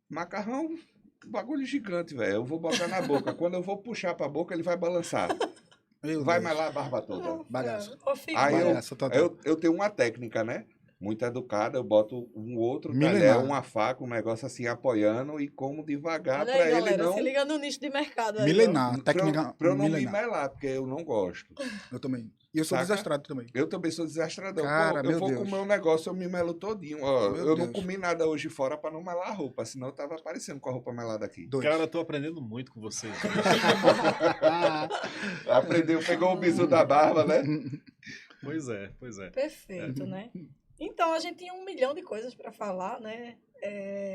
Macarrão, bagulho gigante, velho. Eu vou botar na boca. Quando eu vou puxar pra boca, ele vai balançar. Meu Vai Deus. melar a barba toda. Bagaço. Ô, filho, Aí Bagaço total. eu tenho uma técnica, né? muito educada, eu boto um outro Milenar. talher, uma faca, um negócio assim, apoiando e como devagar Olha para aí, ele galera, não... se liga no nicho de mercado aí, ó. Milenar, Pra técnica eu não me milenar. melar, porque eu não gosto. Eu também. E eu sou Saca? desastrado também. Eu também sou desastrador. Cara, Pô, eu meu vou Deus. comer um negócio, eu me melo todinho. Ó, Meu eu não Deus. comi nada hoje fora para não melar a roupa, senão eu tava aparecendo com a roupa melada aqui. Dois. Cara, eu tô aprendendo muito com você. Aprendeu, pegou o bisu da barba, né? Pois é, pois é. Perfeito, né? Então, a gente tinha 1 milhão de coisas para falar, né?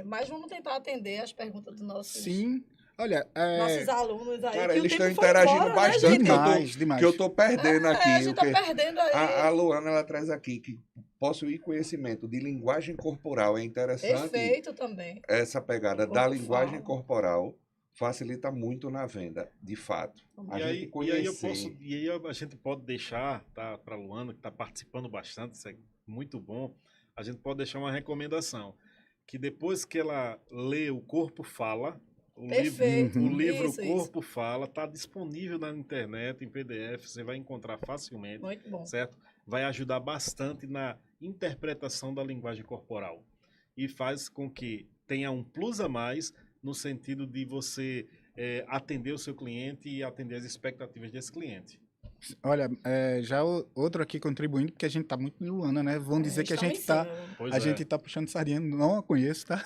Mas vamos tentar atender as perguntas dos nossos, Sim. Olha, nossos alunos aí. Cara, que o eles tempo estão foi interagindo embora, né, bastante. gente? demais, demais. Que eu tô perdendo aqui. A gente o tá que- perdendo aí. a Luana, ela traz aqui que possuir conhecimento de linguagem corporal é interessante. Perfeito também. Essa pegada O da corpo linguagem fala. corporal facilita muito na venda, de fato. A E gente aí, conhecer. a gente pode deixar, tá, para Luana, que está participando bastante, isso é muito bom, a gente pode deixar uma recomendação, que depois que ela lê O Corpo Fala, Perfeito. o livro Isso, O Corpo Fala está disponível na internet, em PDF, você vai encontrar facilmente, Muito bom. certo? Vai ajudar bastante na interpretação da linguagem corporal e faz com que tenha um plus a mais no sentido de você atender o seu cliente e atender as expectativas desse cliente. Olha, já outro aqui contribuindo, porque a gente tá muito de Luana, né? Vão dizer que a Estamos gente em tá, cima, né? Pois a é. gente tá puxando sardinha, não a conheço, tá?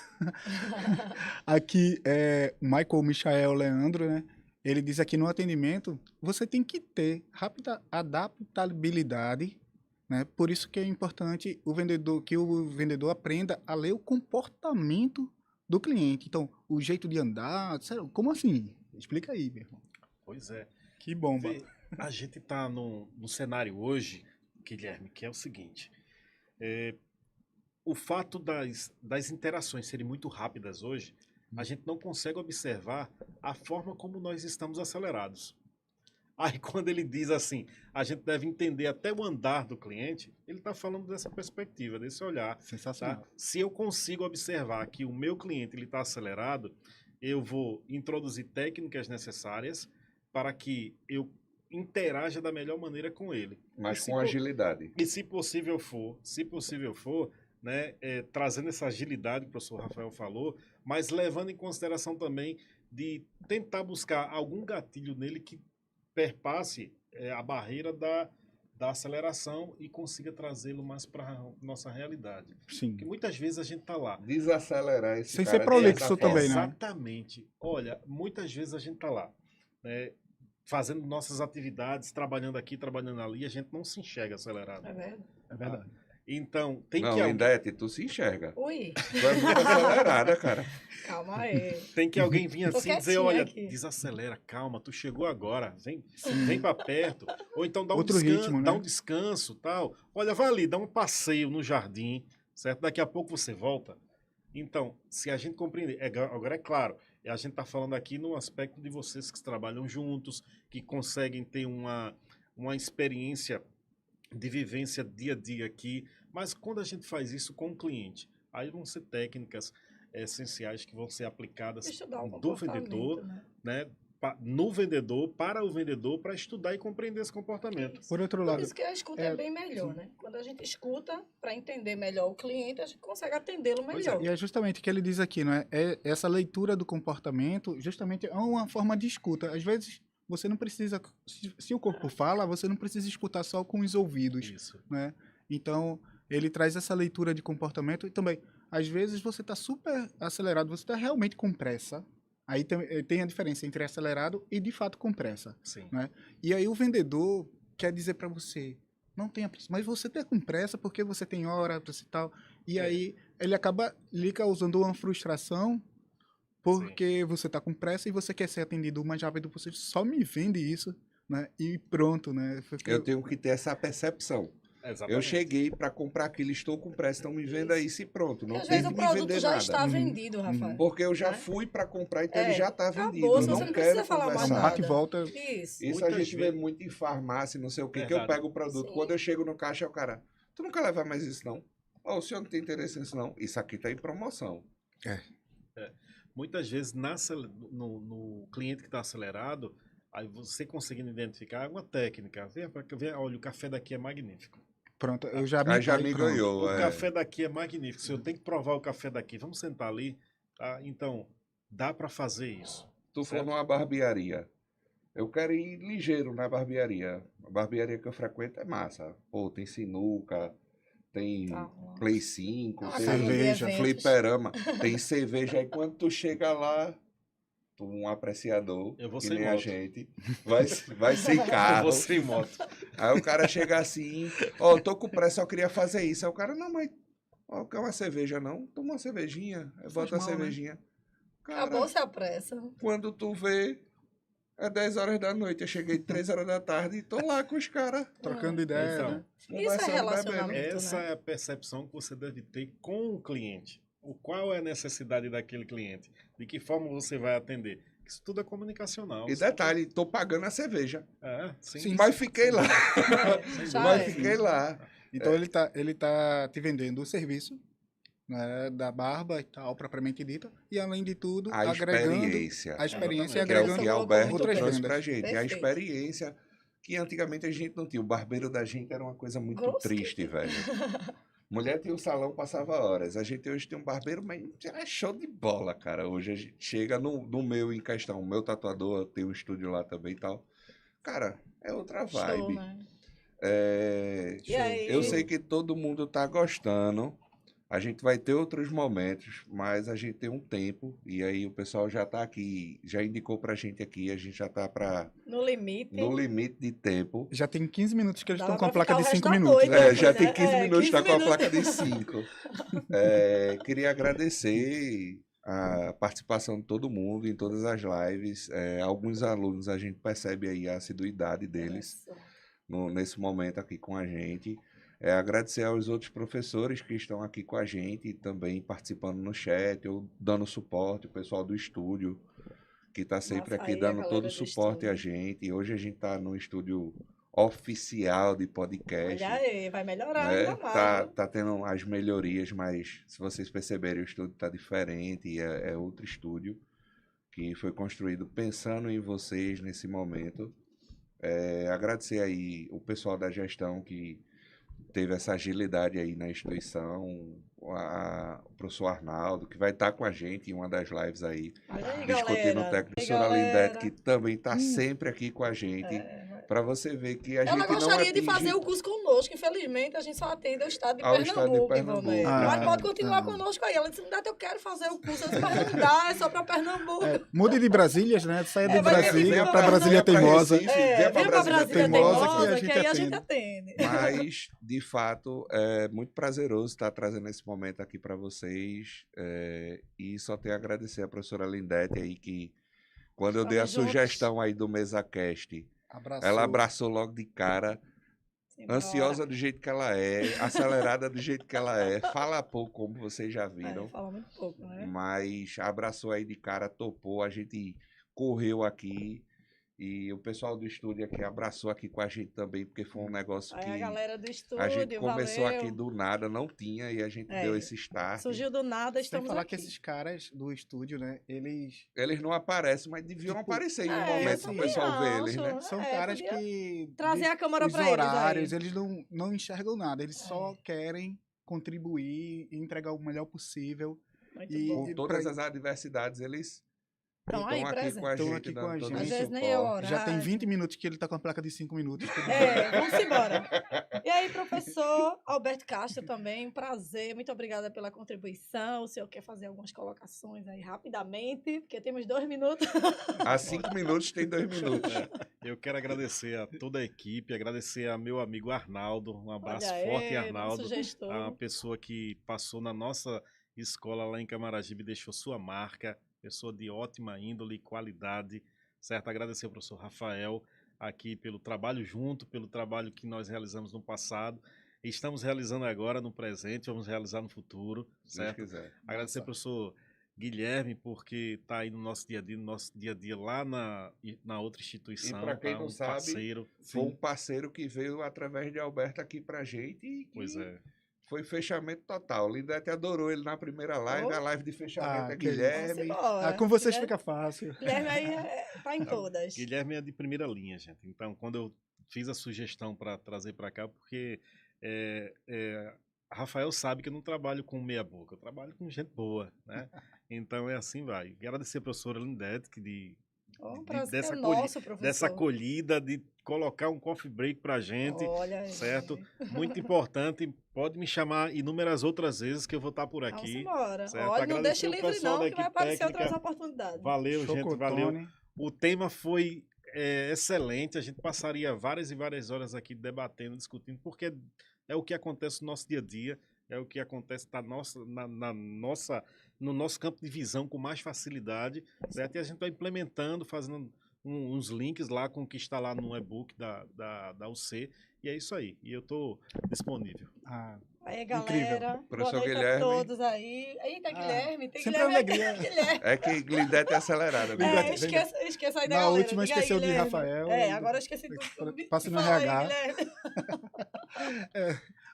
Aqui é Michael Michael Leandro, né? Ele diz aqui no atendimento, você tem que ter rápida adaptabilidade, né? Por isso que é importante que o vendedor aprenda a ler o comportamento do cliente. Então, o jeito de andar, sério, como assim? Explica aí, meu irmão. Pois é. Que bomba. Vê, a gente está no cenário hoje, Guilherme, que é o seguinte: o fato das interações serem muito rápidas hoje, a gente não consegue observar a forma como nós estamos acelerados. Aí, quando ele diz assim, a gente deve entender até o andar do cliente, ele está falando dessa perspectiva, desse olhar. Sensacional. Tá? Se eu consigo observar que o meu cliente está acelerado, eu vou introduzir técnicas necessárias para que eu interaja da melhor maneira com ele. Mas E se com po- agilidade. E se possível for, né, trazendo essa agilidade que o professor Rafael falou, mas levando em consideração também de tentar buscar algum gatilho nele que perpasse a barreira da aceleração e consiga trazê-lo mais para a nossa realidade. Sim. Porque muitas vezes a gente está lá. Desacelerar esse Sem cara ser de prolixo certa também, forma. né? Exatamente. Olha, muitas vezes a gente está lá, né, fazendo nossas atividades, trabalhando aqui, trabalhando ali, a gente não se enxerga acelerado. É verdade. É verdade. Então, tem Não, que Lindete, tu se enxerga. Ui, Tu é muito acelerada, cara. calma aí. Tem que alguém vir Tô assim e dizer, quietinha olha, aqui. desacelera, calma, tu chegou agora, vem para perto. Ou então dá um Outro descanso, ritmo, né? dá um descanso, tal. Olha, vai ali, dá um passeio no jardim, certo? Daqui a pouco você volta. Então, se a gente compreender, agora é claro, a gente está falando aqui no aspecto de vocês que trabalham juntos, que conseguem ter uma experiência de vivência dia a dia aqui, mas quando a gente faz isso com o cliente, aí vão ser técnicas essenciais que vão ser aplicadas Estudar o do vendedor, comportamento, né? né, no vendedor, para o vendedor, para estudar e compreender esse comportamento. Isso. Por outro Por lado, isso que a escuta é bem melhor, né? Quando a gente escuta para entender melhor o cliente, a gente consegue atendê-lo Pois é, melhor. e é justamente o que ele diz aqui, não é? Essa leitura do comportamento, justamente é uma forma de escuta. Às vezes, você não precisa, se o corpo fala, você não precisa escutar só com os ouvidos, Isso. né? Então, ele traz essa leitura de comportamento e também, às vezes, você está super acelerado, você está realmente com pressa. Aí tem a diferença entre acelerado e, de fato, com pressa. Sim. E aí o vendedor quer dizer para você, não tenha pressa, mas você tá com pressa porque você tem hora e tal. E aí ele acaba lhe causando uma frustração porque você tá com pressa e você quer ser atendido o mais rápido possível. Só me vende isso, né? E pronto, né? Eu tenho que ter essa percepção. Exatamente. Eu cheguei para comprar aquilo, estou com pressa, então me venda isso e pronto. Não Porque às tem vezes que o me produto vender já nada. está vendido, Rafael. Porque eu já Né? fui para comprar, então ele já está acabou, vendido. Eu você não não quero precisa falar mais É um conversar. bate e volta. Isso. Isso Muitas a gente vê vezes- muito em farmácia, não sei o quê, que Verdade. eu pego o produto. Sim. Quando eu chego no caixa, o cara, tu não quer levar mais isso não? Ó, o senhor não tem interesse nisso não? Isso aqui tá em promoção. Muitas vezes no cliente que está acelerado, aí você conseguindo identificar é uma técnica. Olha, o café daqui é magnífico. Pronto, eu já Aí já me pronto. ganhou. O é. café daqui é magnífico. Se eu tenho que provar o café daqui, vamos sentar ali, tá? Então, dá para fazer isso. Tu for certo? numa barbearia. Eu quero ir ligeiro na barbearia. A barbearia que eu frequento é massa. Pô, tem sinuca, tem Tá. Play 5, Ah, tem cerveja. fliperama, tem cerveja. Aí quando tu chega lá, tu um apreciador, Eu vou que sem nem a moto. gente, vai sem Eu carro. vou sem moto. Aí o cara chega assim, ó, tô com pressa, eu queria fazer isso. Aí o cara, não, mas ó, quer uma cerveja não? Toma uma cervejinha. Aí bota a mal, né? cervejinha. Cara, Acabou-se a pressa. quando tu vê, é 10 horas da noite. Eu cheguei 3 horas da tarde e tô lá com os caras. Trocando ideia, Então, né? Isso é conversando, relacionamento, bebendo. Essa né? é a percepção que você deve ter com o cliente. Qual é a necessidade daquele cliente? De que forma você vai atender? Isso tudo é comunicacional. E detalhe, tô pagando a cerveja. Sim. Sim. Mas fiquei lá. Já Mas é. fiquei lá. Então ele tá te vendendo o serviço, né, da barba e tal, propriamente dita, e além de tudo, A agregando experiência. a experiência e Exatamente. Que é o agregando que colocou Alberto muito outras bem. trouxe vendas. pra gente. A Perfeito. experiência que antigamente a gente não tinha. O barbeiro da gente era uma coisa muito Grosso triste, que- velho. Mulher tinha o salão, passava horas. A gente hoje tem um barbeiro, mas é show de bola, cara. Hoje a gente chega no meu em questão. O meu tatuador tem um estúdio lá também e tal. Cara, é outra Show, vibe. né? É, E aí? eu sei que todo mundo tá gostando. A gente vai ter outros momentos, mas a gente tem um tempo. E aí o pessoal já tá aqui, já indicou pra gente aqui. A gente já tá No limite. no limite de tempo. Já tem 15 minutos que eles Dava estão com a pra placa ficar de o 5 resto da minutos. noite. né? É, já né? tem 15 É, minutos, 15 tá com a minutos. placa de 5. Queria agradecer a participação de todo mundo em todas as lives. Alguns alunos a gente percebe aí a assiduidade deles Isso. nesse momento aqui com a gente. Agradecer aos outros professores que estão aqui com a gente, também participando no chat ou dando suporte, o pessoal do estúdio, que está sempre Massa, aqui aí a dando galera todo o do suporte a estúdio. gente. Hoje a gente está no estúdio oficial de podcast. Olha aí, vai melhorar Né? ainda mais. Viu? Tá tendo as melhorias, mas se vocês perceberem, o estúdio está diferente, é outro estúdio que foi construído pensando em vocês nesse momento. Agradecer aí o pessoal da gestão que teve essa agilidade aí na instituição, o professor Arnaldo, que vai estar com a gente em uma das lives aí, Olha aí, discutindo galera. técnico. A Ei, professora galera. Lindete, que também está sempre aqui com a gente, para você ver que a Ela gente não gostaria de atinge fazer o curso conosco. Infelizmente, a gente só atende ao estado de ao estado de Pernambuco, Pernambuco. Ivonete. Mas pode continuar Ah. conosco aí. Ela disse, eu quero fazer o curso. Eu disse, mas não dá, é só para Pernambuco. Mude de Brasília, né? Saia de É, mas Brasília venha para pra- Brasília venha pra Teimosa. Recife. Venha pra Venha pra Brasília Brasília Teimosa, Teimosa, que que a aí a gente gente atende. Mas, de fato, é muito prazeroso estar trazendo esse momento aqui para vocês. E só tenho a agradecer a professora Lindete aí, que quando eu dei a Estamos juntos. sugestão aí do MesaCast, Abraçou. ela abraçou logo de cara, Simbora. ansiosa do jeito que ela é, acelerada do jeito que ela é, fala pouco, como vocês já viram, Fala muito pouco, né? mas abraçou aí de cara, topou, a gente correu aqui. E o pessoal do estúdio aqui abraçou aqui com a gente também, porque foi um negócio Aí que a galera do estúdio, a gente começou valeu. aqui do nada, não tinha, e a gente É. deu esse start. Surgiu do nada, Sem estamos falar aqui. que esses caras do estúdio, né? Eles Eles não aparecem, mas deviam Tipo, aparecer em um eu momento para o também pessoal ver eles, acho. né? são É, caras podia que trazer a câmera os pra eles aí. horários, eles não enxergam nada, eles só É. querem contribuir e entregar o melhor possível. Muito E- bom. Com todas as adversidades, eles Estão estão aí, aqui presente. com a Estão gente, aqui com dando a todo gente. o Às vezes nem é suporte. hora. Já tem 20 minutos que ele tá com a placa de 5 minutos. tudo bem. Vamos embora. E aí, professor Alberto Castro também, um prazer, muito obrigada pela contribuição. O senhor quer fazer algumas colocações aí rapidamente, porque temos 2 minutos. Há 5 minutos tem 2 minutos. Eu quero agradecer a toda a equipe, agradecer a meu amigo Arnaldo, um abraço Olha forte, aí, Arnaldo. nosso gestor. A pessoa que passou na nossa escola lá em Camaragibe, deixou sua marca, pessoa de ótima índole e qualidade, certo? Agradecer ao professor Rafael aqui pelo trabalho junto, pelo trabalho que nós realizamos no passado, e estamos realizando agora no presente, vamos realizar no futuro, Se Deus certo? quiser. Agradecer ao professor Guilherme, porque está aí no nosso dia a dia lá na outra instituição, E pra quem tá? não Um sabe, parceiro. Foi um parceiro que veio através de Alberto aqui pra gente e que Pois é. foi fechamento total. O Lindete adorou ele na primeira live, Oh. a live de fechamento Ah, é que isso. Vamos Guilherme. embora. Com vocês Guilherme- fica fácil. Guilherme aí tá em todas. Guilherme é de primeira linha, gente. Então, quando eu fiz a sugestão para trazer para cá, porque Rafael sabe que eu não trabalho com meia boca, eu trabalho com gente boa, né? Então é assim, vai. Quero agradecer a professora Lindete Um prazer dessa é nosso, professor. dessa acolhida, de colocar um coffee break pra gente, Olha aí. certo? Muito importante. Pode me chamar inúmeras outras vezes que eu vou estar por Vamos aqui. embora. certo? Olha, não Agradecer deixe o livre pessoal não, da que vai equipe aparecer técnica. outras oportunidades. Valeu, gente, valeu. Chocotone. O tema foi excelente. A gente passaria várias e várias horas aqui debatendo, discutindo, porque é o que acontece no nosso dia a dia, é o que acontece no nosso campo de visão com mais facilidade, certo? E a gente vai implementando, fazendo uns links lá com o que está lá no e-book da UC, e é isso aí. E eu estou disponível. Ah, Aí, Incrível. galera. Boa Professor noite Guilherme. a todos aí. Eita, Guilherme. Tem sempre é uma Guilherme aqui. alegria. Guilherme. É que Glidete é acelerada. Glidete, Esqueça aí da Na galera. última Diga aí, esqueceu de Guilherme. Rafael. Agora eu esqueci tudo. Passa no Fala aí, RH. Guilherme.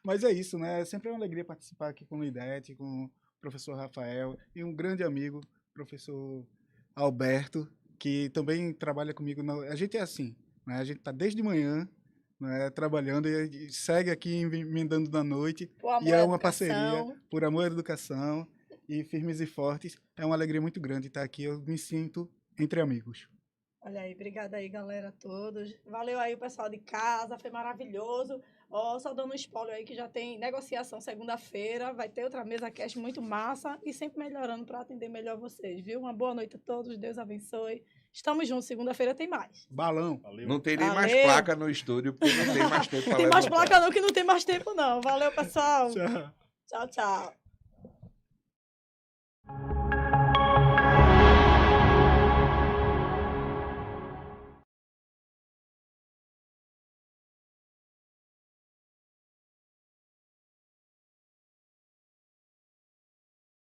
Mas é isso, né? É sempre uma alegria participar aqui com o Lidete, com o professor Rafael e um grande amigo, professor Alberto, que também trabalha comigo. A gente é assim, né? A gente está desde manhã, né, trabalhando e segue aqui emendando da noite. O amor E é à uma educação. parceria por amor à educação e firmes e fortes. É uma alegria muito grande estar aqui. Eu me sinto entre amigos. Olha aí, obrigada aí, galera, a todos. Valeu aí o pessoal de casa, foi maravilhoso. Ó, só dando um spoiler aí que já tem negociação segunda-feira, vai ter outra mesa cast muito massa e sempre melhorando para atender melhor vocês, viu? Uma boa noite a todos, Deus abençoe. Estamos juntos, segunda-feira tem mais. Balão. Valeu. Não tem nem mais Valeu. placa no estúdio, porque não tem mais tempo para Tem mais levantar. placa não, que não tem mais tempo não. Valeu, pessoal. Tchau. Tchau, tchau.